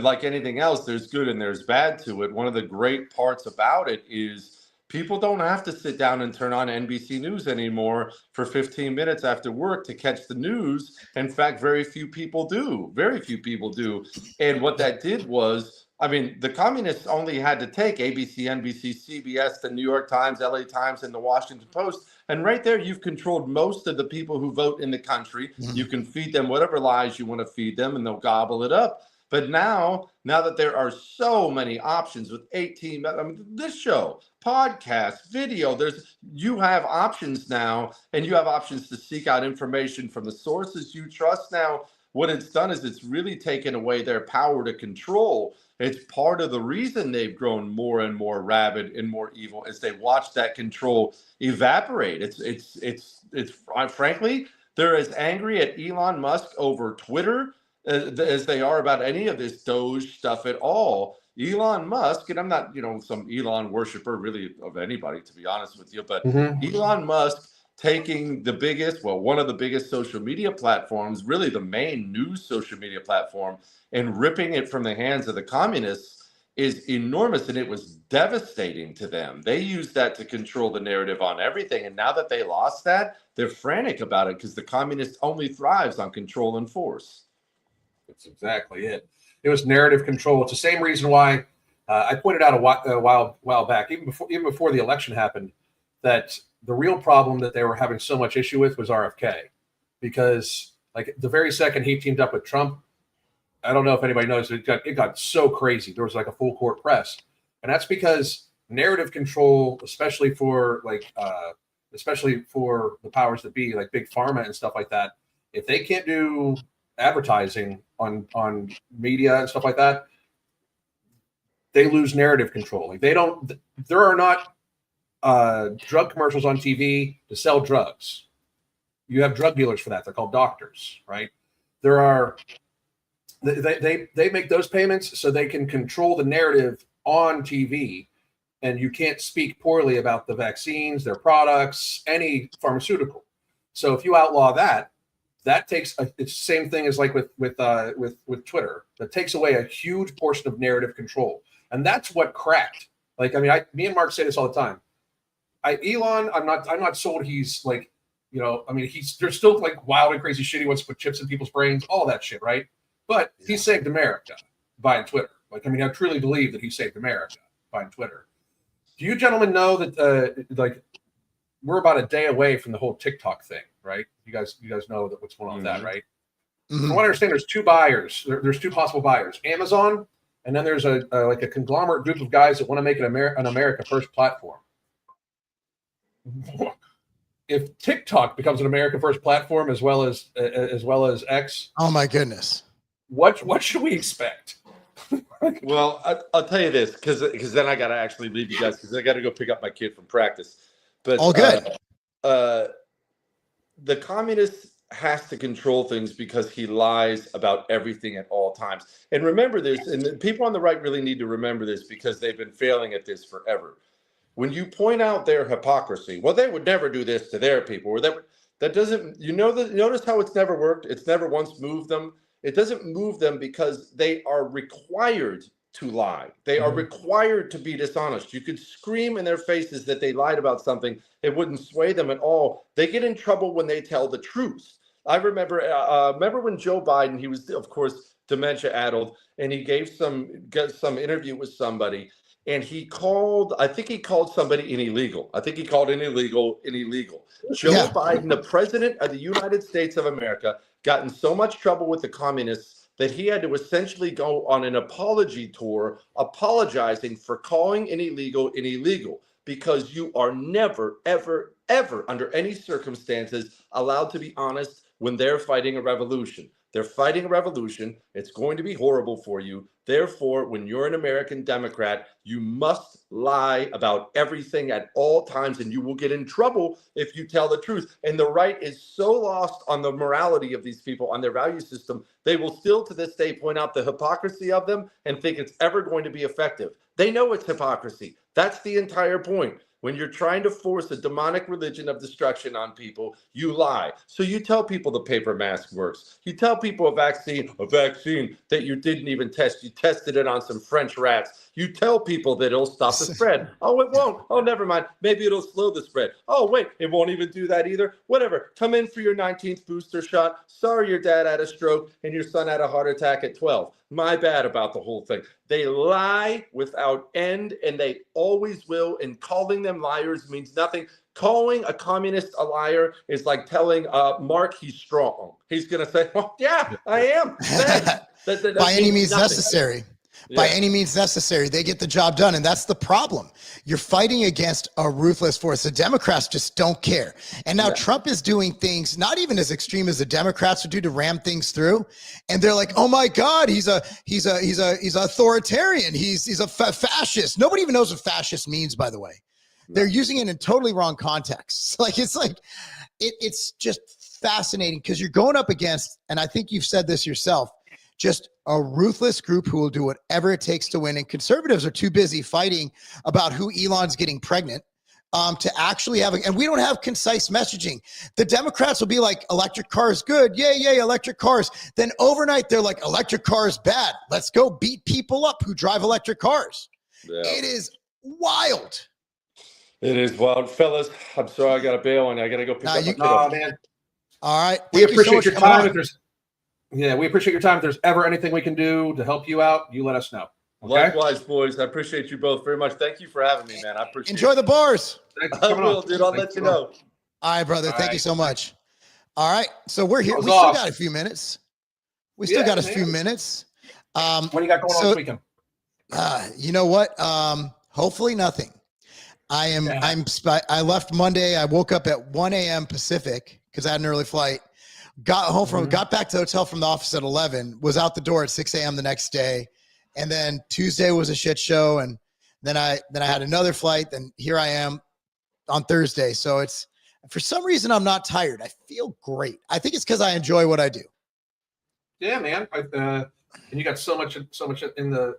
like anything else, there's good and there's bad to it. One of the great parts about it is people don't have to sit down and turn on NBC News anymore for 15 minutes after work to catch the news. In fact, very few people do. Very few people do. And what that did was, I mean, the communists only had to take ABC, NBC, CBS, the New York Times, LA Times, and the Washington Post. And right there, you've controlled most of the people who vote in the country. Mm-hmm. You can feed them whatever lies you want to feed them, and they'll gobble it up. But now that there are so many options with 18, I mean, this show, podcast, video, you have options now, and you have options to seek out information from the sources you trust. Now, what it's done is it's really taken away their power to control. It's part of the reason they've grown more and more rabid and more evil as they watch that control evaporate. It's frankly, they're as angry at Elon Musk over Twitter as they are about any of this Doge stuff at all. Elon Musk, and I'm not, some Elon worshiper really of anybody, to be honest with you, but Elon Musk taking one of the biggest social media platforms, really the main news social media platform, and ripping it from the hands of the communists is enormous, and it was devastating to them. They used that to control the narrative on everything, and now that they lost that, they're frantic about it because the communist only thrives on control and force. That's exactly it. It was narrative control. It's the same reason why I pointed out a while back, even before the election happened, that the real problem that they were having so much issue with was RFK, because like the very second he teamed up with Trump, I don't know if anybody knows, it got so crazy. There was like a full court press, and that's because narrative control, especially for the powers that be, like big pharma and stuff like that, if they can't do advertising on media and stuff like that, they lose narrative control. Like there are not drug commercials on TV to sell drugs. You have drug dealers for that. They're called doctors, right? They make those payments so they can control the narrative on TV, and you can't speak poorly about the vaccines, their products, any pharmaceutical. So if you outlaw that takes it's the same thing as like with Twitter. That takes away a huge portion of narrative control, and that's what cracked. Like, I mean, me and Mark say this all the time. Elon, I'm not sold. He's like, I mean, there's still like wild and crazy shit. He wants to put chips in people's brains, all that shit, right? But he saved America buying Twitter. Like, I mean, I truly believe that he saved America buying Twitter. Do you gentlemen know that like we're about a day away from the whole TikTok thing, right? You guys know that what's going on with that, right? From what I understand, there's two buyers. There's two possible buyers: Amazon, and then there's a conglomerate group of guys that want to make it an America First platform. If TikTok becomes an America First platform as well as X, oh my goodness, what should we expect? Well, I'll tell you this, because then I got to actually leave you guys because I got to go pick up my kid from practice. But all good. The communist has to control things because he lies about everything at all times. And remember this, and the people on the right really need to remember this because they've been failing at this forever. When you point out their hypocrisy, well, they would never do this to their people, or that doesn't, notice how it's never worked. It's never once moved them. It doesn't move them because they are required to lie. They are required to be dishonest. You could scream in their faces that they lied about something. It wouldn't sway them at all. They get in trouble when they tell the truth. I remember when Joe Biden, he was, of course, dementia-addled, and he gave some interview with somebody, and I think he called somebody an illegal. I think he called an illegal. Joe Biden, the president of the United States of America, got in so much trouble with the communists that he had to essentially go on an apology tour apologizing for calling an illegal, because you are never, ever, ever under any circumstances allowed to be honest when they're fighting a revolution. They're fighting a revolution. It's going to be horrible for you. Therefore, when you're an American Democrat, you must lie about everything at all times, and you will get in trouble if you tell the truth. And the right is so lost on the morality of these people, on their value system, they will still to this day point out the hypocrisy of them and think it's ever going to be effective. They know it's hypocrisy. That's the entire point. When you're trying to force a demonic religion of destruction on people, you lie. So you tell people the paper mask works. You tell people a vaccine that you didn't even test. You tested it on some French rats. You tell people that it'll stop the spread. Oh, it won't. Oh, never mind. Maybe it'll slow the spread. Oh, wait, it won't even do that either. Whatever. Come in for your 19th booster shot. Sorry your dad had a stroke and your son had a heart attack at 12. My bad about the whole thing. They lie without end, and they always will, and calling them liars means nothing calling a communist a liar is like telling Mark he's strong. He's going to say, well, yeah, I am. Thanks. That By any means nothing. necessary. Yeah. By any means necessary. They get the job done. And that's the problem. You're fighting against a ruthless force. The Democrats just don't care. And now Trump is doing things not even as extreme as the Democrats would do to ram things through. And they're like, oh my God, he's authoritarian. He's a fascist. Nobody even knows what fascist means, by the way. They're using it in totally wrong contexts. It's just fascinating because you're going up against, and I think you've said this yourself, just a ruthless group who will do whatever it takes to win. And conservatives are too busy fighting about who Elon's getting pregnant to actually have, and we don't have concise messaging. The Democrats will be like, electric cars good. Yay, yay, electric cars. Then overnight, they're like, electric cars bad. Let's go beat people up who drive electric cars. Yeah. It is wild. It is wild. Fellas, I'm sorry I got to bail on you. I got to go pick up my kid up. Man. All right. We appreciate your time. We appreciate your time. If there's ever anything we can do to help you out, you let us know. Okay? Likewise, boys. I appreciate you both very much. Thank you for having me, man. I appreciate it. Enjoy the bars. I will, dude. I'll let you know. All right, brother. Thank you so much. All right. So we're here. We still got a few minutes. What do you got going on this weekend? You know what? Hopefully nothing. I left Monday. I woke up at 1 a.m. Pacific because I had an early flight. Got back to the hotel from the office at 11, was out the door at 6 a.m. the next day. And then Tuesday was a shit show. And then I had another flight. Then here I am on Thursday. So it's, for some reason, I'm not tired. I feel great. I think it's because I enjoy what I do. Yeah, man. And you got so much in the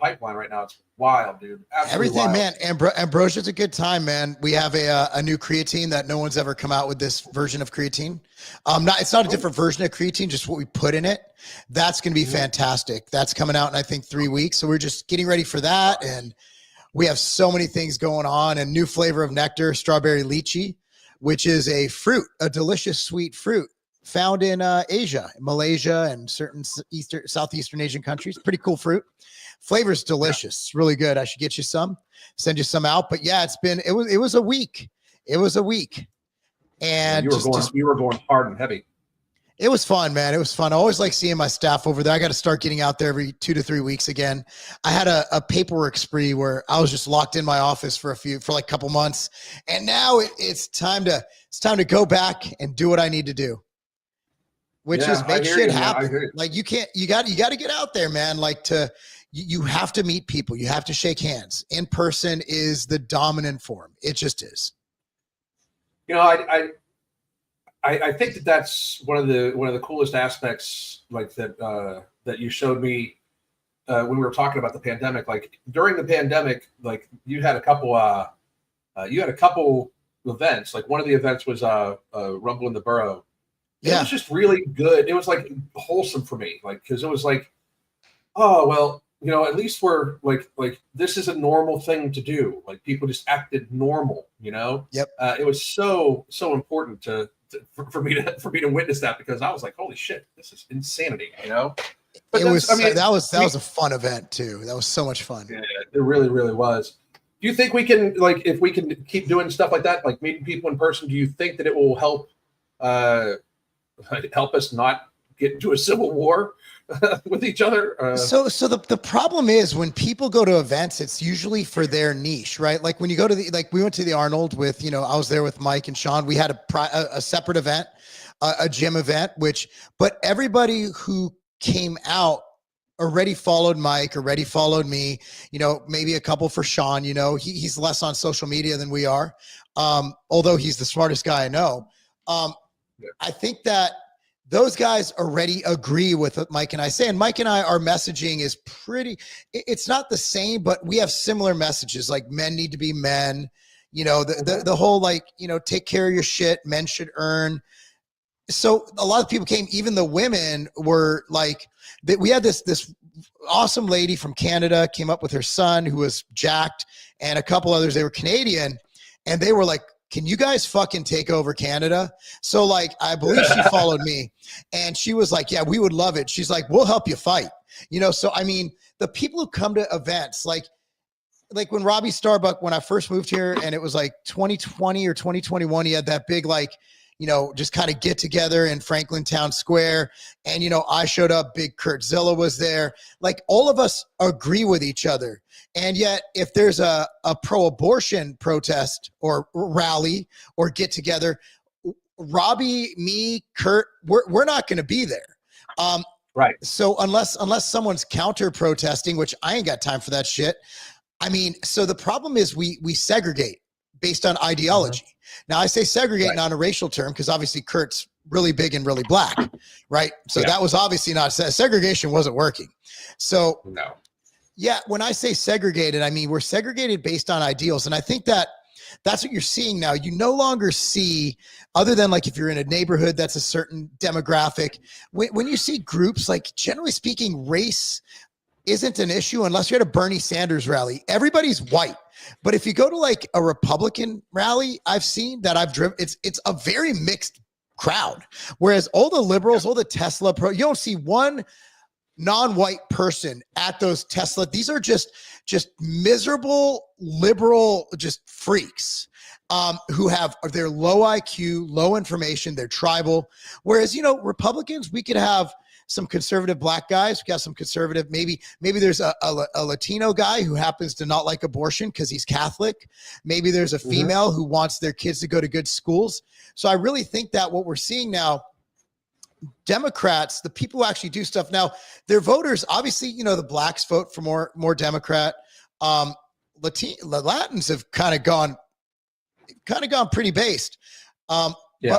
pipeline right now. It's wild, dude. Absolutely everything, wild. Man. Ambrosia's a good time, man. We have a new creatine that no one's ever come out with this version of creatine. It's not a different version of creatine, just what we put in it. That's going to be fantastic. That's coming out in, I think, 3 weeks. So we're just getting ready for that. And we have so many things going on. And new flavor of nectar, strawberry lychee, which is a fruit, a delicious sweet fruit found in Asia, Malaysia, and certain Southeastern Asian countries. Pretty cool fruit. Flavor's delicious. It's really good. I should get you some, send you some out. But yeah, it was a week. It was a week. And you were going hard and heavy. It was fun, man. It was fun. I always like seeing my staff over there. I got to start getting out there every 2 to 3 weeks again. I had a paperwork spree where I was just locked in my office for like a couple months. And now it's time to go back and do what I need to do. Which is make shit happen. Like you got to get out there, man. You have to meet people. You have to shake hands. In person is the dominant form. It just is. You know, I think that's one of the coolest aspects, like that you showed me when we were talking about the pandemic. Like during the pandemic, like you had a couple events. Like one of the events was Rumble in the Borough. It was just really good. It was like wholesome for me, like because it was like, oh well, you know, at least we're like this is a normal thing to do. Like people just acted normal, you know. Yep. It was so important for me to witness that because I was like, holy shit, this is insanity, you know. But that was a fun event too. That was so much fun. Yeah, it really was. Do you think we can if we can keep doing stuff like that, like meeting people in person? Do you think that it will help us not get into a civil war with each other? So the problem is when people go to events, it's usually for their niche, right? Like when you go to we went to the Arnold with, you know, I was there with Mike and Sean. We had a separate event, a gym event, but everybody who came out already followed Mike, already followed me, you know, maybe a couple for Sean, you know, he's less on social media than we are. Although he's the smartest guy I know. I think that those guys already agree with what Mike and I say. And Mike and I, our messaging is it's not the same, but we have similar messages. Like men need to be men, you know, the whole, like, you know, take care of your shit. Men should earn. So a lot of people came, even the women were like, we had this awesome lady from Canada came up with her son who was jacked and a couple others. They were Canadian and they were like, can you guys fucking take over Canada? So like, I believe she followed me and she was like, yeah, we would love it. She's like, we'll help you fight. You know, so I mean, the people who come to events, like like when Robbie Starbuck, when I first moved here and it was like 2020 or 2021, he had that big, like, just kind of get together in Franklin Town Square. And, I showed up, big Kurt Zilla was there. Like all of us agree with each other. And yet if there's a pro-abortion protest or rally or get together, Robbie, me, Kurt, we're not going to be there. Right. So unless someone's counter protesting, which I ain't got time for that shit. I mean, so the problem is we segregate based on ideology. Now I say segregate not a racial term because obviously Kurt's really big and really black, right? So that was obviously not segregation wasn't working. So no. Yeah, when I say segregated, I mean we're segregated based on ideals, and I think that's what you're seeing now. You no longer see, other than like if you're in a neighborhood that's a certain demographic, when you see groups, like generally speaking, race isn't an issue unless you're at a Bernie Sanders rally. Everybody's white. But if you go to like a Republican rally, I've seen that I've driven, it's a very mixed crowd. Whereas all the liberals, all the Tesla you don't see one non-white person at those Tesla. These are just miserable liberal, just freaks who have their low IQ, low information, they're tribal. Whereas, Republicans, we could have some conservative black guys. We got some conservative, maybe there's a Latino guy who happens to not like abortion because he's Catholic. Maybe there's a female who wants their kids to go to good schools. So I really think that what we're seeing now, Democrats, the people who actually do stuff now, their voters, obviously, the blacks vote for more Democrat. Latins have kind of gone pretty based. But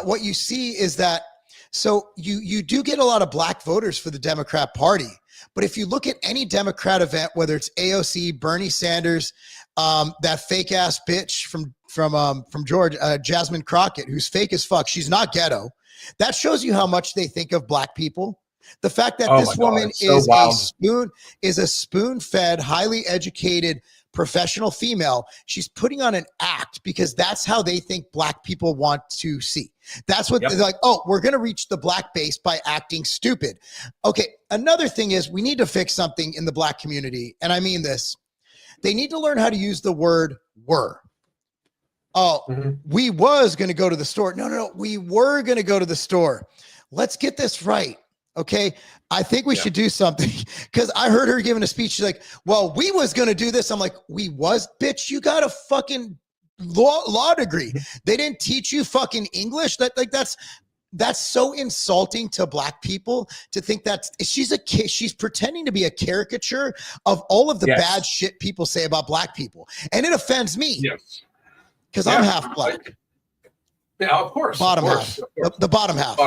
what you see is that, so you do get a lot of black voters for the Democrat Party. But if you look at any Democrat event, whether it's AOC, Bernie Sanders, that fake ass bitch from Georgia, Jasmine Crockett, who's fake as fuck, she's not ghetto. That shows you how much they think of black people. The fact that this woman is a spoon-fed, highly educated, professional female, she's putting on an act because that's how they think black people want to see. That's what they're like, oh, we're going to reach the black base by acting stupid. Okay, another thing is we need to fix something in the black community, and I mean this. They need to learn how to use the word were. Oh, we was going to go to the store. No. We were going to go to the store. Let's get this right. Okay. I think we should do something because I heard her giving a speech. She's like, well, we was going to do this. I'm like, we was, bitch, you got a fucking law degree. They didn't teach you fucking English. That's so insulting to black people to think that she's pretending to be a caricature of all of the bad shit people say about black people. And it offends me. Yes. Because I'm half black. Yeah, of course. Bottom half. The bottom half.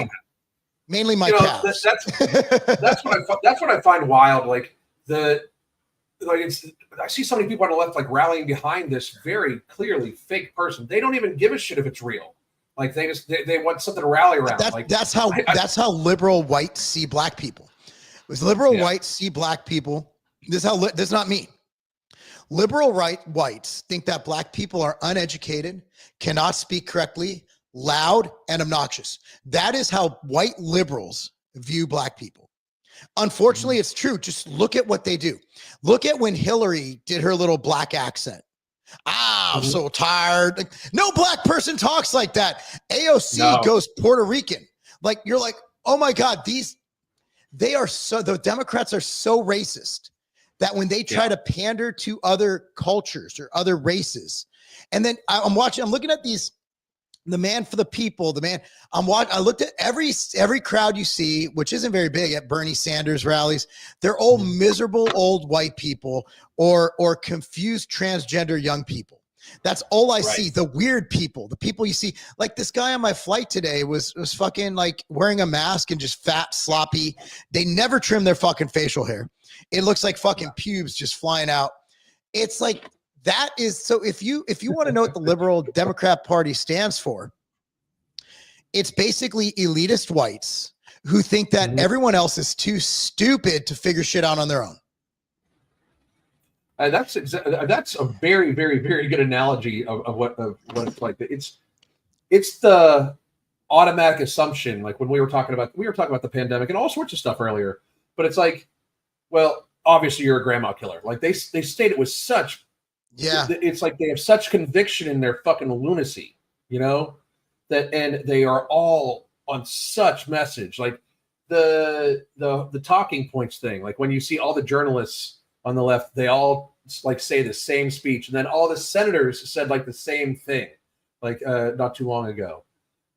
Mainly my calves. That's what I find wild. I see so many people on the left rallying behind this very clearly fake person. They don't even give a shit if it's real. Like they want something to rally around. That's how liberal whites see black people. As liberal whites see black people, this is not me. Liberal whites think that black people are uneducated, cannot speak correctly, loud, and obnoxious. That is how white liberals view black people. Unfortunately, it's true. Just look at what they do. Look at when Hillary did her little black accent. I'm so tired. No black person talks like that. AOC goes Puerto Rican. You're like, oh my God, the Democrats are so racist that when they try to pander to other cultures or other races, and then I'm looking at the man for the people, I looked at every crowd you see, which isn't very big at Bernie Sanders rallies. They're all miserable old white people or confused transgender young people. That's all I see. The weird people, the people you see, like this guy on my flight today was fucking wearing a mask and just fat, sloppy. They never trim their fucking facial hair. It looks like fucking pubes just flying out. It's like, that is, so if you want to know what the liberal Democrat Party stands for, it's basically elitist whites who think that everyone else is too stupid to figure shit out on their own. That's a very, very, very good analogy of what it's like. It's the automatic assumption. Like when we were talking about the pandemic and all sorts of stuff earlier, but it's like, well, obviously you're a grandma killer. Like they state it with such Yeah. It's like they have such conviction in their fucking lunacy, you know, and they are all on such message. Like the talking points thing. Like when you see all the journalists on the left, they all like say the same speech, and then all the senators said like the same thing, like not too long ago.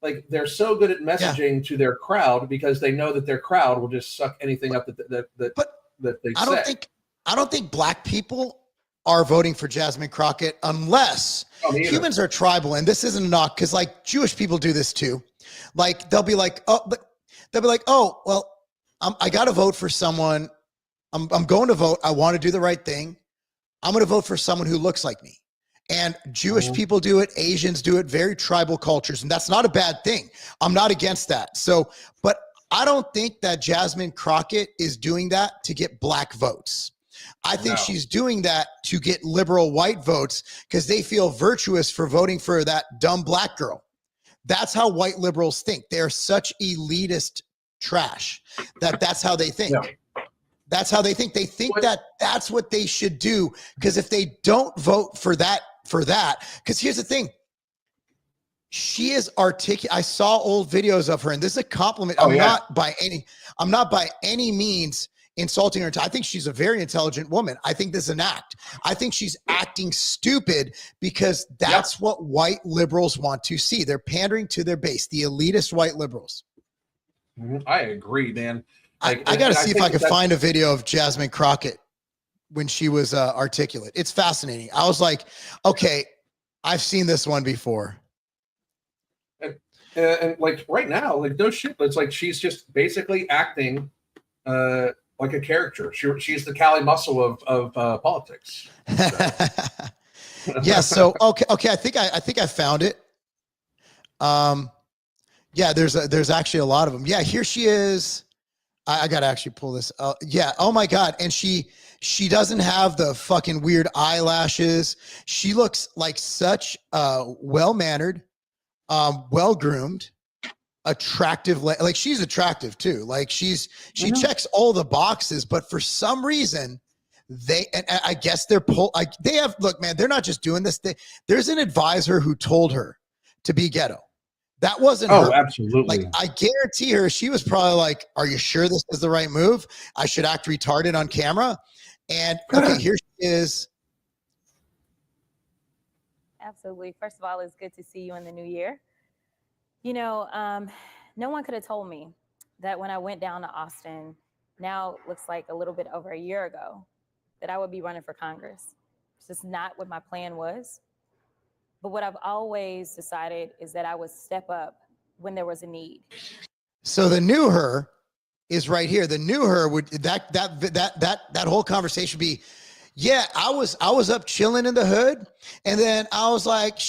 Like they're so good at messaging to their crowd because they know that their crowd will just suck anything up that they say. I don't think black people are voting for Jasmine Crockett unless humans are tribal. And this isn't a knock because like Jewish people do this too. Like they'll be like, oh, well, I got to vote for someone. I'm going to vote. I want to do the right thing. I'm going to vote for someone who looks like me. And Jewish people do it. Asians do it. Very tribal cultures. And that's not a bad thing. I'm not against that. So, but I don't think that Jasmine Crockett is doing that to get black votes. I think she's doing that to get liberal white votes because they feel virtuous for voting for that dumb black girl. That's how white liberals think. They're such elitist trash that's how they think. Yeah. That's how they think. They think that that's what they should do because if they don't vote for that, because here's the thing. She is articulate. I saw old videos of her, and this is a compliment. I'm not by any means insulting her. I think she's a very intelligent woman. I think this is an act. I think she's acting stupid because that's what white liberals want to see. They're pandering to their base, the elitist white liberals. I agree, man. Like, I got to see if I can find a video of Jasmine Crockett when she was articulate. It's fascinating. I was like, okay, I've seen this one before. And like right now, like no shit, it's like she's just basically acting like a character. She's the Cali Muscle of politics. So. Yeah. So okay. I think I found it. Yeah. There's actually a lot of them. Yeah. Here she is. I gotta actually pull this. Yeah. Oh my God. And she doesn't have the fucking weird eyelashes. She looks like such well-mannered, well-groomed, attractive. Like she's attractive too. Like she checks all the boxes, but for some reason and I guess look, man, they're not just doing this. There's an advisor who told her to be ghetto. That wasn't her. Absolutely. Like I guarantee her, she was probably like, "Are you sure this is the right move? I should act retarded on camera." And okay, here she is. Absolutely. First of all, it's good to see you in the new year. You know, no one could have told me that when I went down to Austin, now it looks like a little bit over a year ago, that I would be running for Congress. It's just not what my plan was. But what I've always decided is that I would step up when there was a need. So the new her is right here. The new her would that whole conversation would be, yeah, I was up chilling in the hood, and then I was like,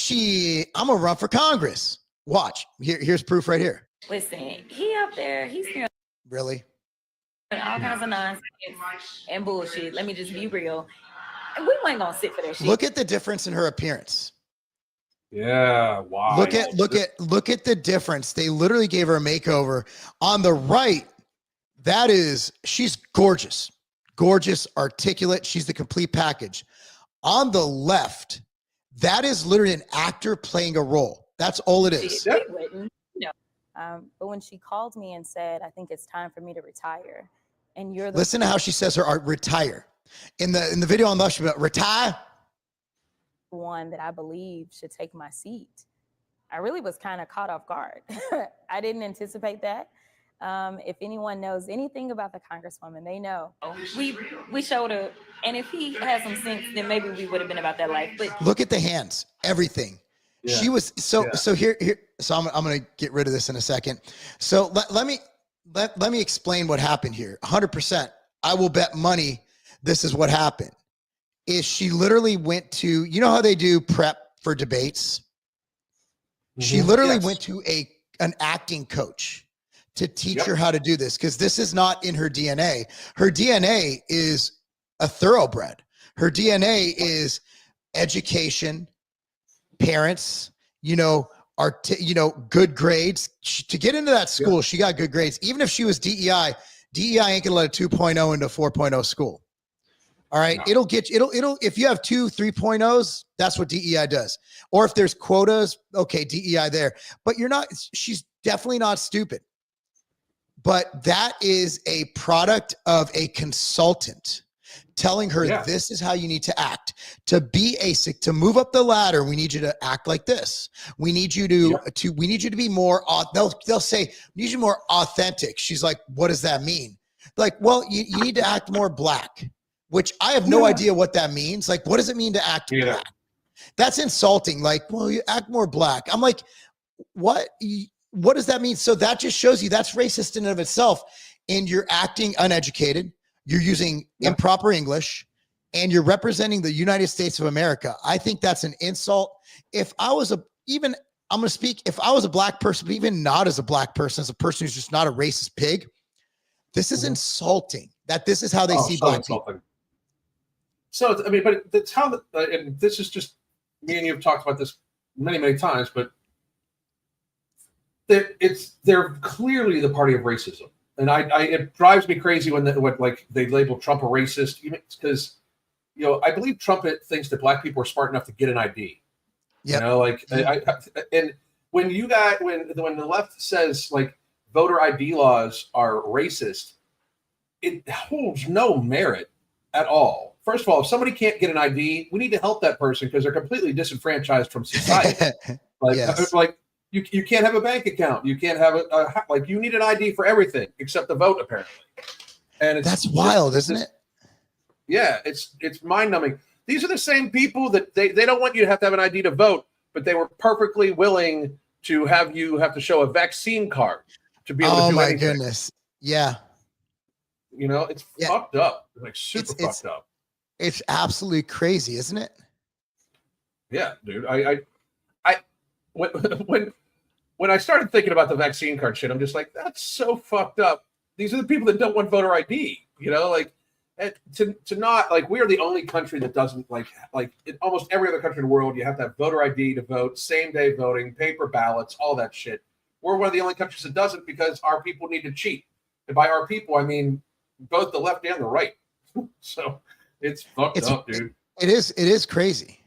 I'm gonna run for Congress. Watch. Here's proof right here. Listen, he up there, he's here. Really? All kinds of nonsense and bullshit. Let me just be real. We weren't gonna sit for that shit. Look at the difference in her appearance. Yeah, wow. Look at the difference. They literally gave her a makeover. On the right, she's gorgeous. Gorgeous, articulate. She's the complete package. On the left, that is literally an actor playing a role. That's all it is. But when she called me and said, "I think it's time for me to retire," and listen to how she says her art, retire. In the video on the left, she went, retire. One that I believe should take my seat. I really was kind of caught off guard. I didn't anticipate that. If anyone knows anything about the Congresswoman, they know we showed up, and if he had some sense, then maybe we would have been about that life. But look at the hands, everything. Yeah. She was so here. So I'm going to get rid of this in a second. So let me explain what happened here. 100%. I will bet money this is what happened. Is she literally went to, you know how they do prep for debates? Mm-hmm. She literally went to an acting coach to teach her how to do this, because this is not in her DNA. Her DNA is a thoroughbred. Her DNA is education, parents, good grades. To get into that school, she got good grades. Even if she was DEI ain't gonna let a 2.0 into 4.0 school. All right. No. It'll if you have 2 3.0s, that's what DEI does. Or if there's quotas, okay, DEI there. But she's definitely not stupid. But that is a product of a consultant telling her this is how you need to act. To be to move up the ladder, we need you to act like this. We need you to be more they'll say, we need you more authentic. She's like, what does that mean? Like, well, you need to act more black, which I have no idea what that means. Like, what does it mean to act black? That's insulting. Like, well, you act more black. I'm like, what does that mean? So that just shows you that's racist in and of itself. And you're acting uneducated. You're using improper English, and you're representing the United States of America. I think that's an insult. If I was if I was a black person, but even not as a black person, as a person who's just not a racist pig, this is insulting that this is how they see black people. So, I mean, but that's how, and this is just, me and you have talked about this many, many times, but they're clearly the party of racism. And it drives me crazy when they label Trump a racist, because, I believe Trump thinks that black people are smart enough to get an ID. Yep. And when the left says like voter ID laws are racist, it holds no merit at all. First of all, if somebody can't get an ID, we need to help that person because they're completely disenfranchised from society. You can't have a bank account. You can't have you need an ID for everything except the vote, apparently. And that's wild, isn't it? Yeah, it's mind numbing. These are the same people that they don't want you to have an ID to vote, but they were perfectly willing to have you have to show a vaccine card to be able to do anything. Oh my goodness. Yeah. It's fucked up. Like super fucked up. It's absolutely crazy, isn't it? Yeah, dude. When I started thinking about the vaccine card shit, I'm just like, that's so fucked up. These are the people that don't want voter ID, to not like, we are the only country that doesn't like in almost every other country in the world, you have to have voter ID to vote, same day voting, paper ballots, all that shit. We're one of the only countries that doesn't because our people need to cheat. And by our people, I mean both the left and the right. So it's fucked up, dude. It is crazy.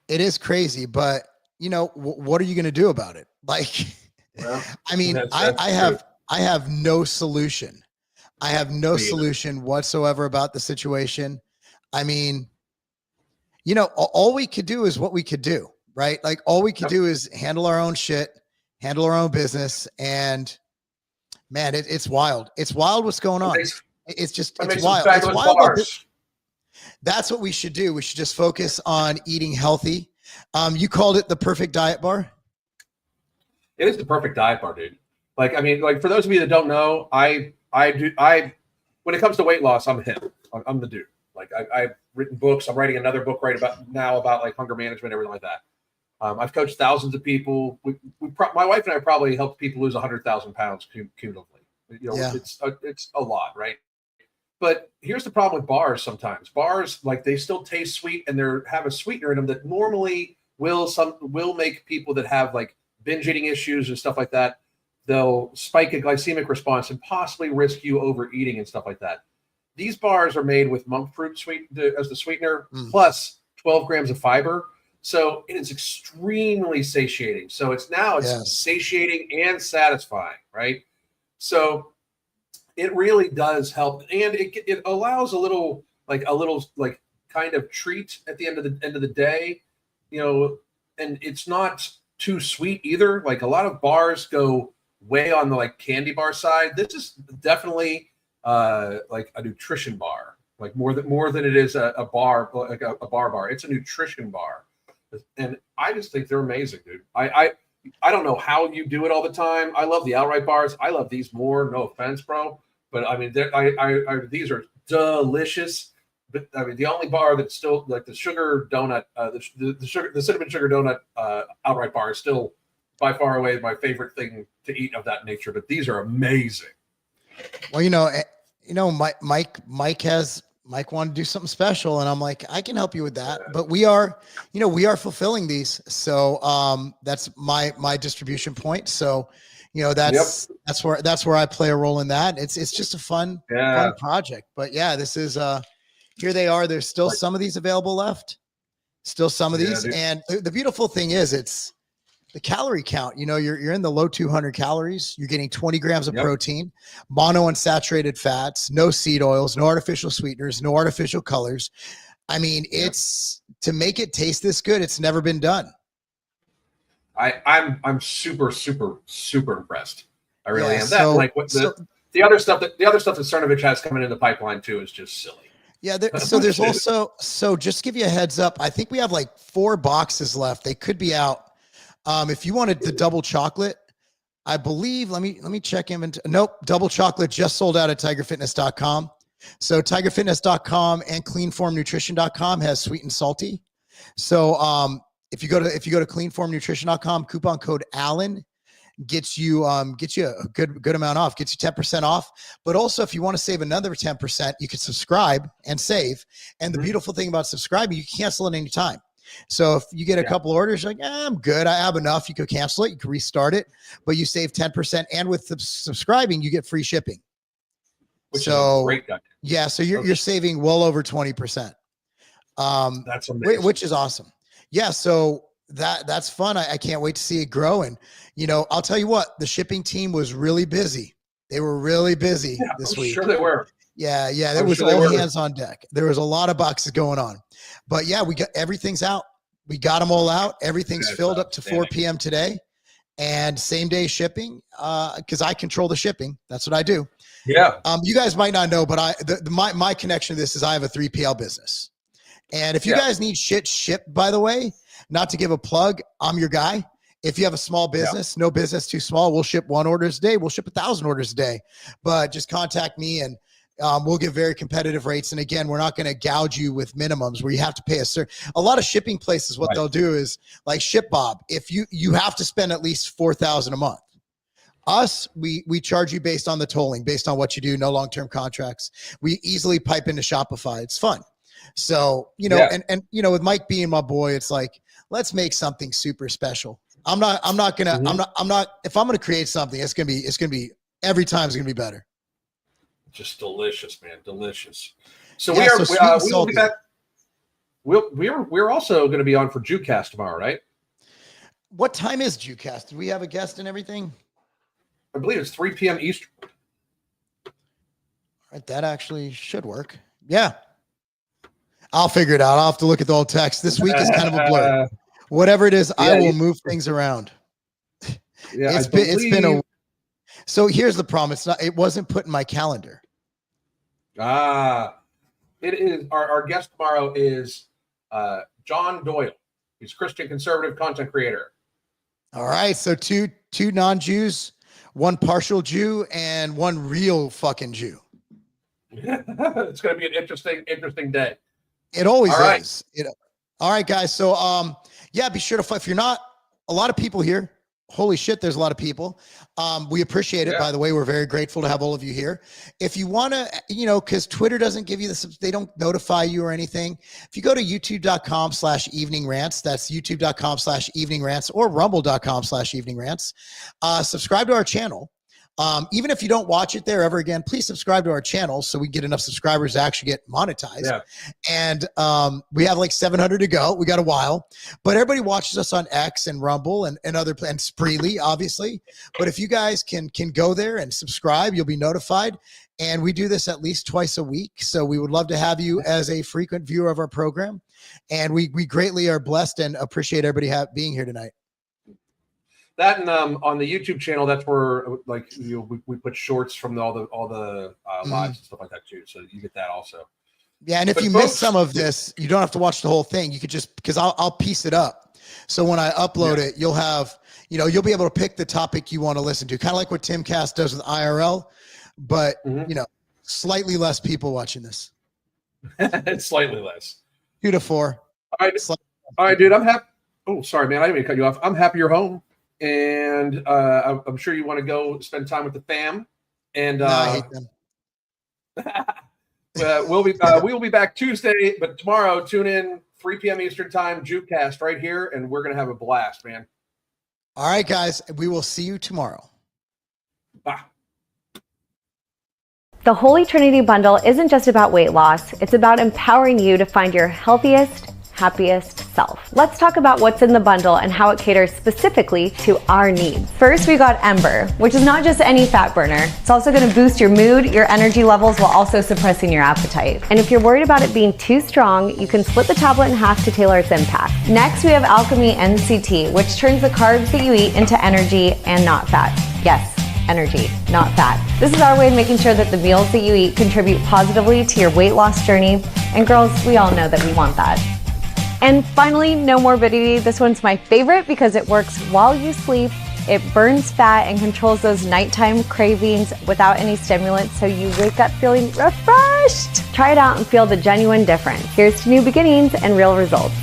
It is crazy, but what are you going to do about it? Like, I mean, I have no solution. I have no solution whatsoever about the situation. I mean, all we could do is what we could do, right? Like all we could do is handle our own shit, handle our own business. And man, it's wild. It's wild what's going on. It's wild. It's wild. That's what we should do. We should just focus on eating healthy. You called it the perfect diet bar. It is the perfect diet bar, dude. Like, I mean, like for those of you that don't know, I when it comes to weight loss, I'm him. I'm the dude. Like I've written books. I'm writing another book right about like hunger management, everything like that. I've coached thousands of people. My wife and I probably helped people lose 100,000 pounds cumulatively. It's a lot, right? But here's the problem with bars. Sometimes bars, like they still taste sweet and have a sweetener in them that normally will make people that have like binge eating issues and stuff like that. They'll spike a glycemic response and possibly risk you overeating and stuff like that. These bars are made with monk fruit as the sweetener, plus 12 grams of fiber. So it is extremely satiating. So it's satiating and satisfying, right? So it really does help, and it allows a little kind of treat at the end of the day, and it's not too sweet either. Like a lot of bars go way on the like candy bar side. This is definitely like a nutrition bar, like more than it is a bar, like a bar. It's a nutrition bar, and I just think they're amazing, dude. I don't know how you do it all the time. I love the outright bars. I love these more. No offense, bro. But I mean, these are delicious. But I mean, the only bar that's still like the sugar donut, the cinnamon sugar donut outright bar is still by far away my favorite thing to eat of that nature. But these are amazing. Well, Mike wanted to do something special, and I'm like, I can help you with that. But we are fulfilling these, so that's my distribution point. So. That's where I play a role in that. It's just a fun project. But yeah, this is here they are. There's still Right. some of these available left. Still some of Yeah, these. dude. And the beautiful thing is it's the calorie count. You know, you're in the low 200 calories. You're getting 20 grams of Yep. protein, monounsaturated fats, no seed oils, no artificial sweeteners, no artificial colors. I mean, it's to make it taste this good. It's never been done. I'm super impressed. I really Yeah, am. so- Like what the other stuff that Cernovich has coming in the pipeline too is just silly. Yeah. So there's also, so just to give you a heads up, I think we have like 4 boxes left. They could be out. If you wanted the double chocolate, I believe, let me check inventory. Nope. Double chocolate just sold out at tigerfitness.com. So tigerfitness.com and cleanformnutrition.com has sweet and salty. So, if you go to cleanformnutrition.com, coupon code Allen gets you a good amount off, gets you 10% off. But also if you want to save another 10%, you can subscribe and save. And the beautiful thing about subscribing, you can cancel at any time. So if you get a couple orders, you're like, I'm good, I have enough. You could cancel it, you can restart it, but you save 10%. And with subscribing, you get free shipping. Which is a great guy. Yeah, so you're saving well over 20%. That's amazing. Which is awesome. Yeah, so that's fun. I can't wait to see it grow. And you know, I'll tell you what, the shipping team was really busy. They were really busy this week. Sure they were. Yeah, there was all hands on deck. There was a lot of boxes going on. But yeah, we got everything's out. We got them all out. Everything's filled up to 4 p.m. today. And same day shipping, because I control the shipping. That's what I do. Yeah. You guys might not know, but my connection to this is I have a 3PL business. And if you guys need shit shipped, by the way, not to give a plug, I'm your guy. If you have a small business, no business too small, we'll ship 1 order a day. We'll ship 1,000 orders a day. But just contact me and we'll give very competitive rates. And again, we're not going to gouge you with minimums where you have to pay a lot of shipping places. What they'll do is like ShipBob. If you have to spend at least $4,000 a month. Us, we charge you based on the tolling, based on what you do. No long-term contracts. We easily pipe into Shopify. It's fun. So, you know, and you know, with Mike being my boy, it's like, let's make something super special. If I'm gonna create something, it's gonna be every time it's gonna be better. Just delicious, man. Delicious. So Yeah, we will be back. We're also going to be on for Jewcast tomorrow, right? What time is Jewcast? Do we have a guest and everything? I believe it's 3 p.m. Eastern. All right, that actually should work. Yeah. I'll figure it out. I'll have to look at the old text. This week is kind of a blur. Whatever it is, I will move things around. Yeah, it's been a. So here's the problem. It wasn't put in my calendar. It is. Our guest tomorrow is John Doyle. He's a Christian conservative content creator. All right. So two non-Jews, 1 partial Jew, and 1 real fucking Jew. It's going to be an interesting day. It always is. All right, guys. So, yeah, be sure to, if you're not, a lot of people here. Holy shit, there's a lot of people. We appreciate it, by the way. We're very grateful to have all of you here. If you want to, you know, because Twitter doesn't give you this, they don't notify you or anything. If you go to youtube.com/eveningrants, that's youtube.com/eveningrants or rumble.com/eveningrants, subscribe to our channel. Even if you don't watch it there ever again, please subscribe to our channel so we get enough subscribers to actually get monetized. Yeah. And we have like 700 to go. We got a while, but everybody watches us on X and Rumble and other and Spreely, obviously. But if you guys can go there and subscribe, you'll be notified. And we do this at least twice a week. So we would love to have you as a frequent viewer of our program. And we greatly are blessed and appreciate everybody being here tonight. That and on the YouTube channel, that's where like we put shorts from all the lives and stuff like that too. So you get that also. Yeah, and if you miss some of this, you don't have to watch the whole thing. You could just because I'll piece it up. So when I upload it, you'll have you'll be able to pick the topic you want to listen to, kind of like what Tim Cass does with IRL, but slightly less people watching this. It's slightly less. 2 to 4. All right, dude. I'm happy. Oh, sorry, man. I didn't mean to cut you off. I'm happy you're home. And I'm sure you want to go spend time with the fam. And I hate them. we will be back Tuesday, but tomorrow tune in 3 p.m. Eastern time, Jewcast right here, and we're gonna have a blast, man. All right, guys, we will see you tomorrow. Bye. The Holy Trinity Bundle isn't just about weight loss, it's about empowering you to find your healthiest, happiest self. Let's talk about what's in the bundle and how it caters specifically to our needs. First, we got Ember, which is not just any fat burner. It's also gonna boost your mood, your energy levels, while also suppressing your appetite. And if you're worried about it being too strong, you can split the tablet in half to tailor its impact. Next, we have Alchemy NCT, which turns the carbs that you eat into energy and not fat. Yes, energy, not fat. This is our way of making sure that the meals that you eat contribute positively to your weight loss journey. And girls, we all know that we want that. And finally, no morbidity. This one's my favorite because it works while you sleep. It burns fat and controls those nighttime cravings without any stimulants, so you wake up feeling refreshed. Try it out and feel the genuine difference. Here's to new beginnings and real results.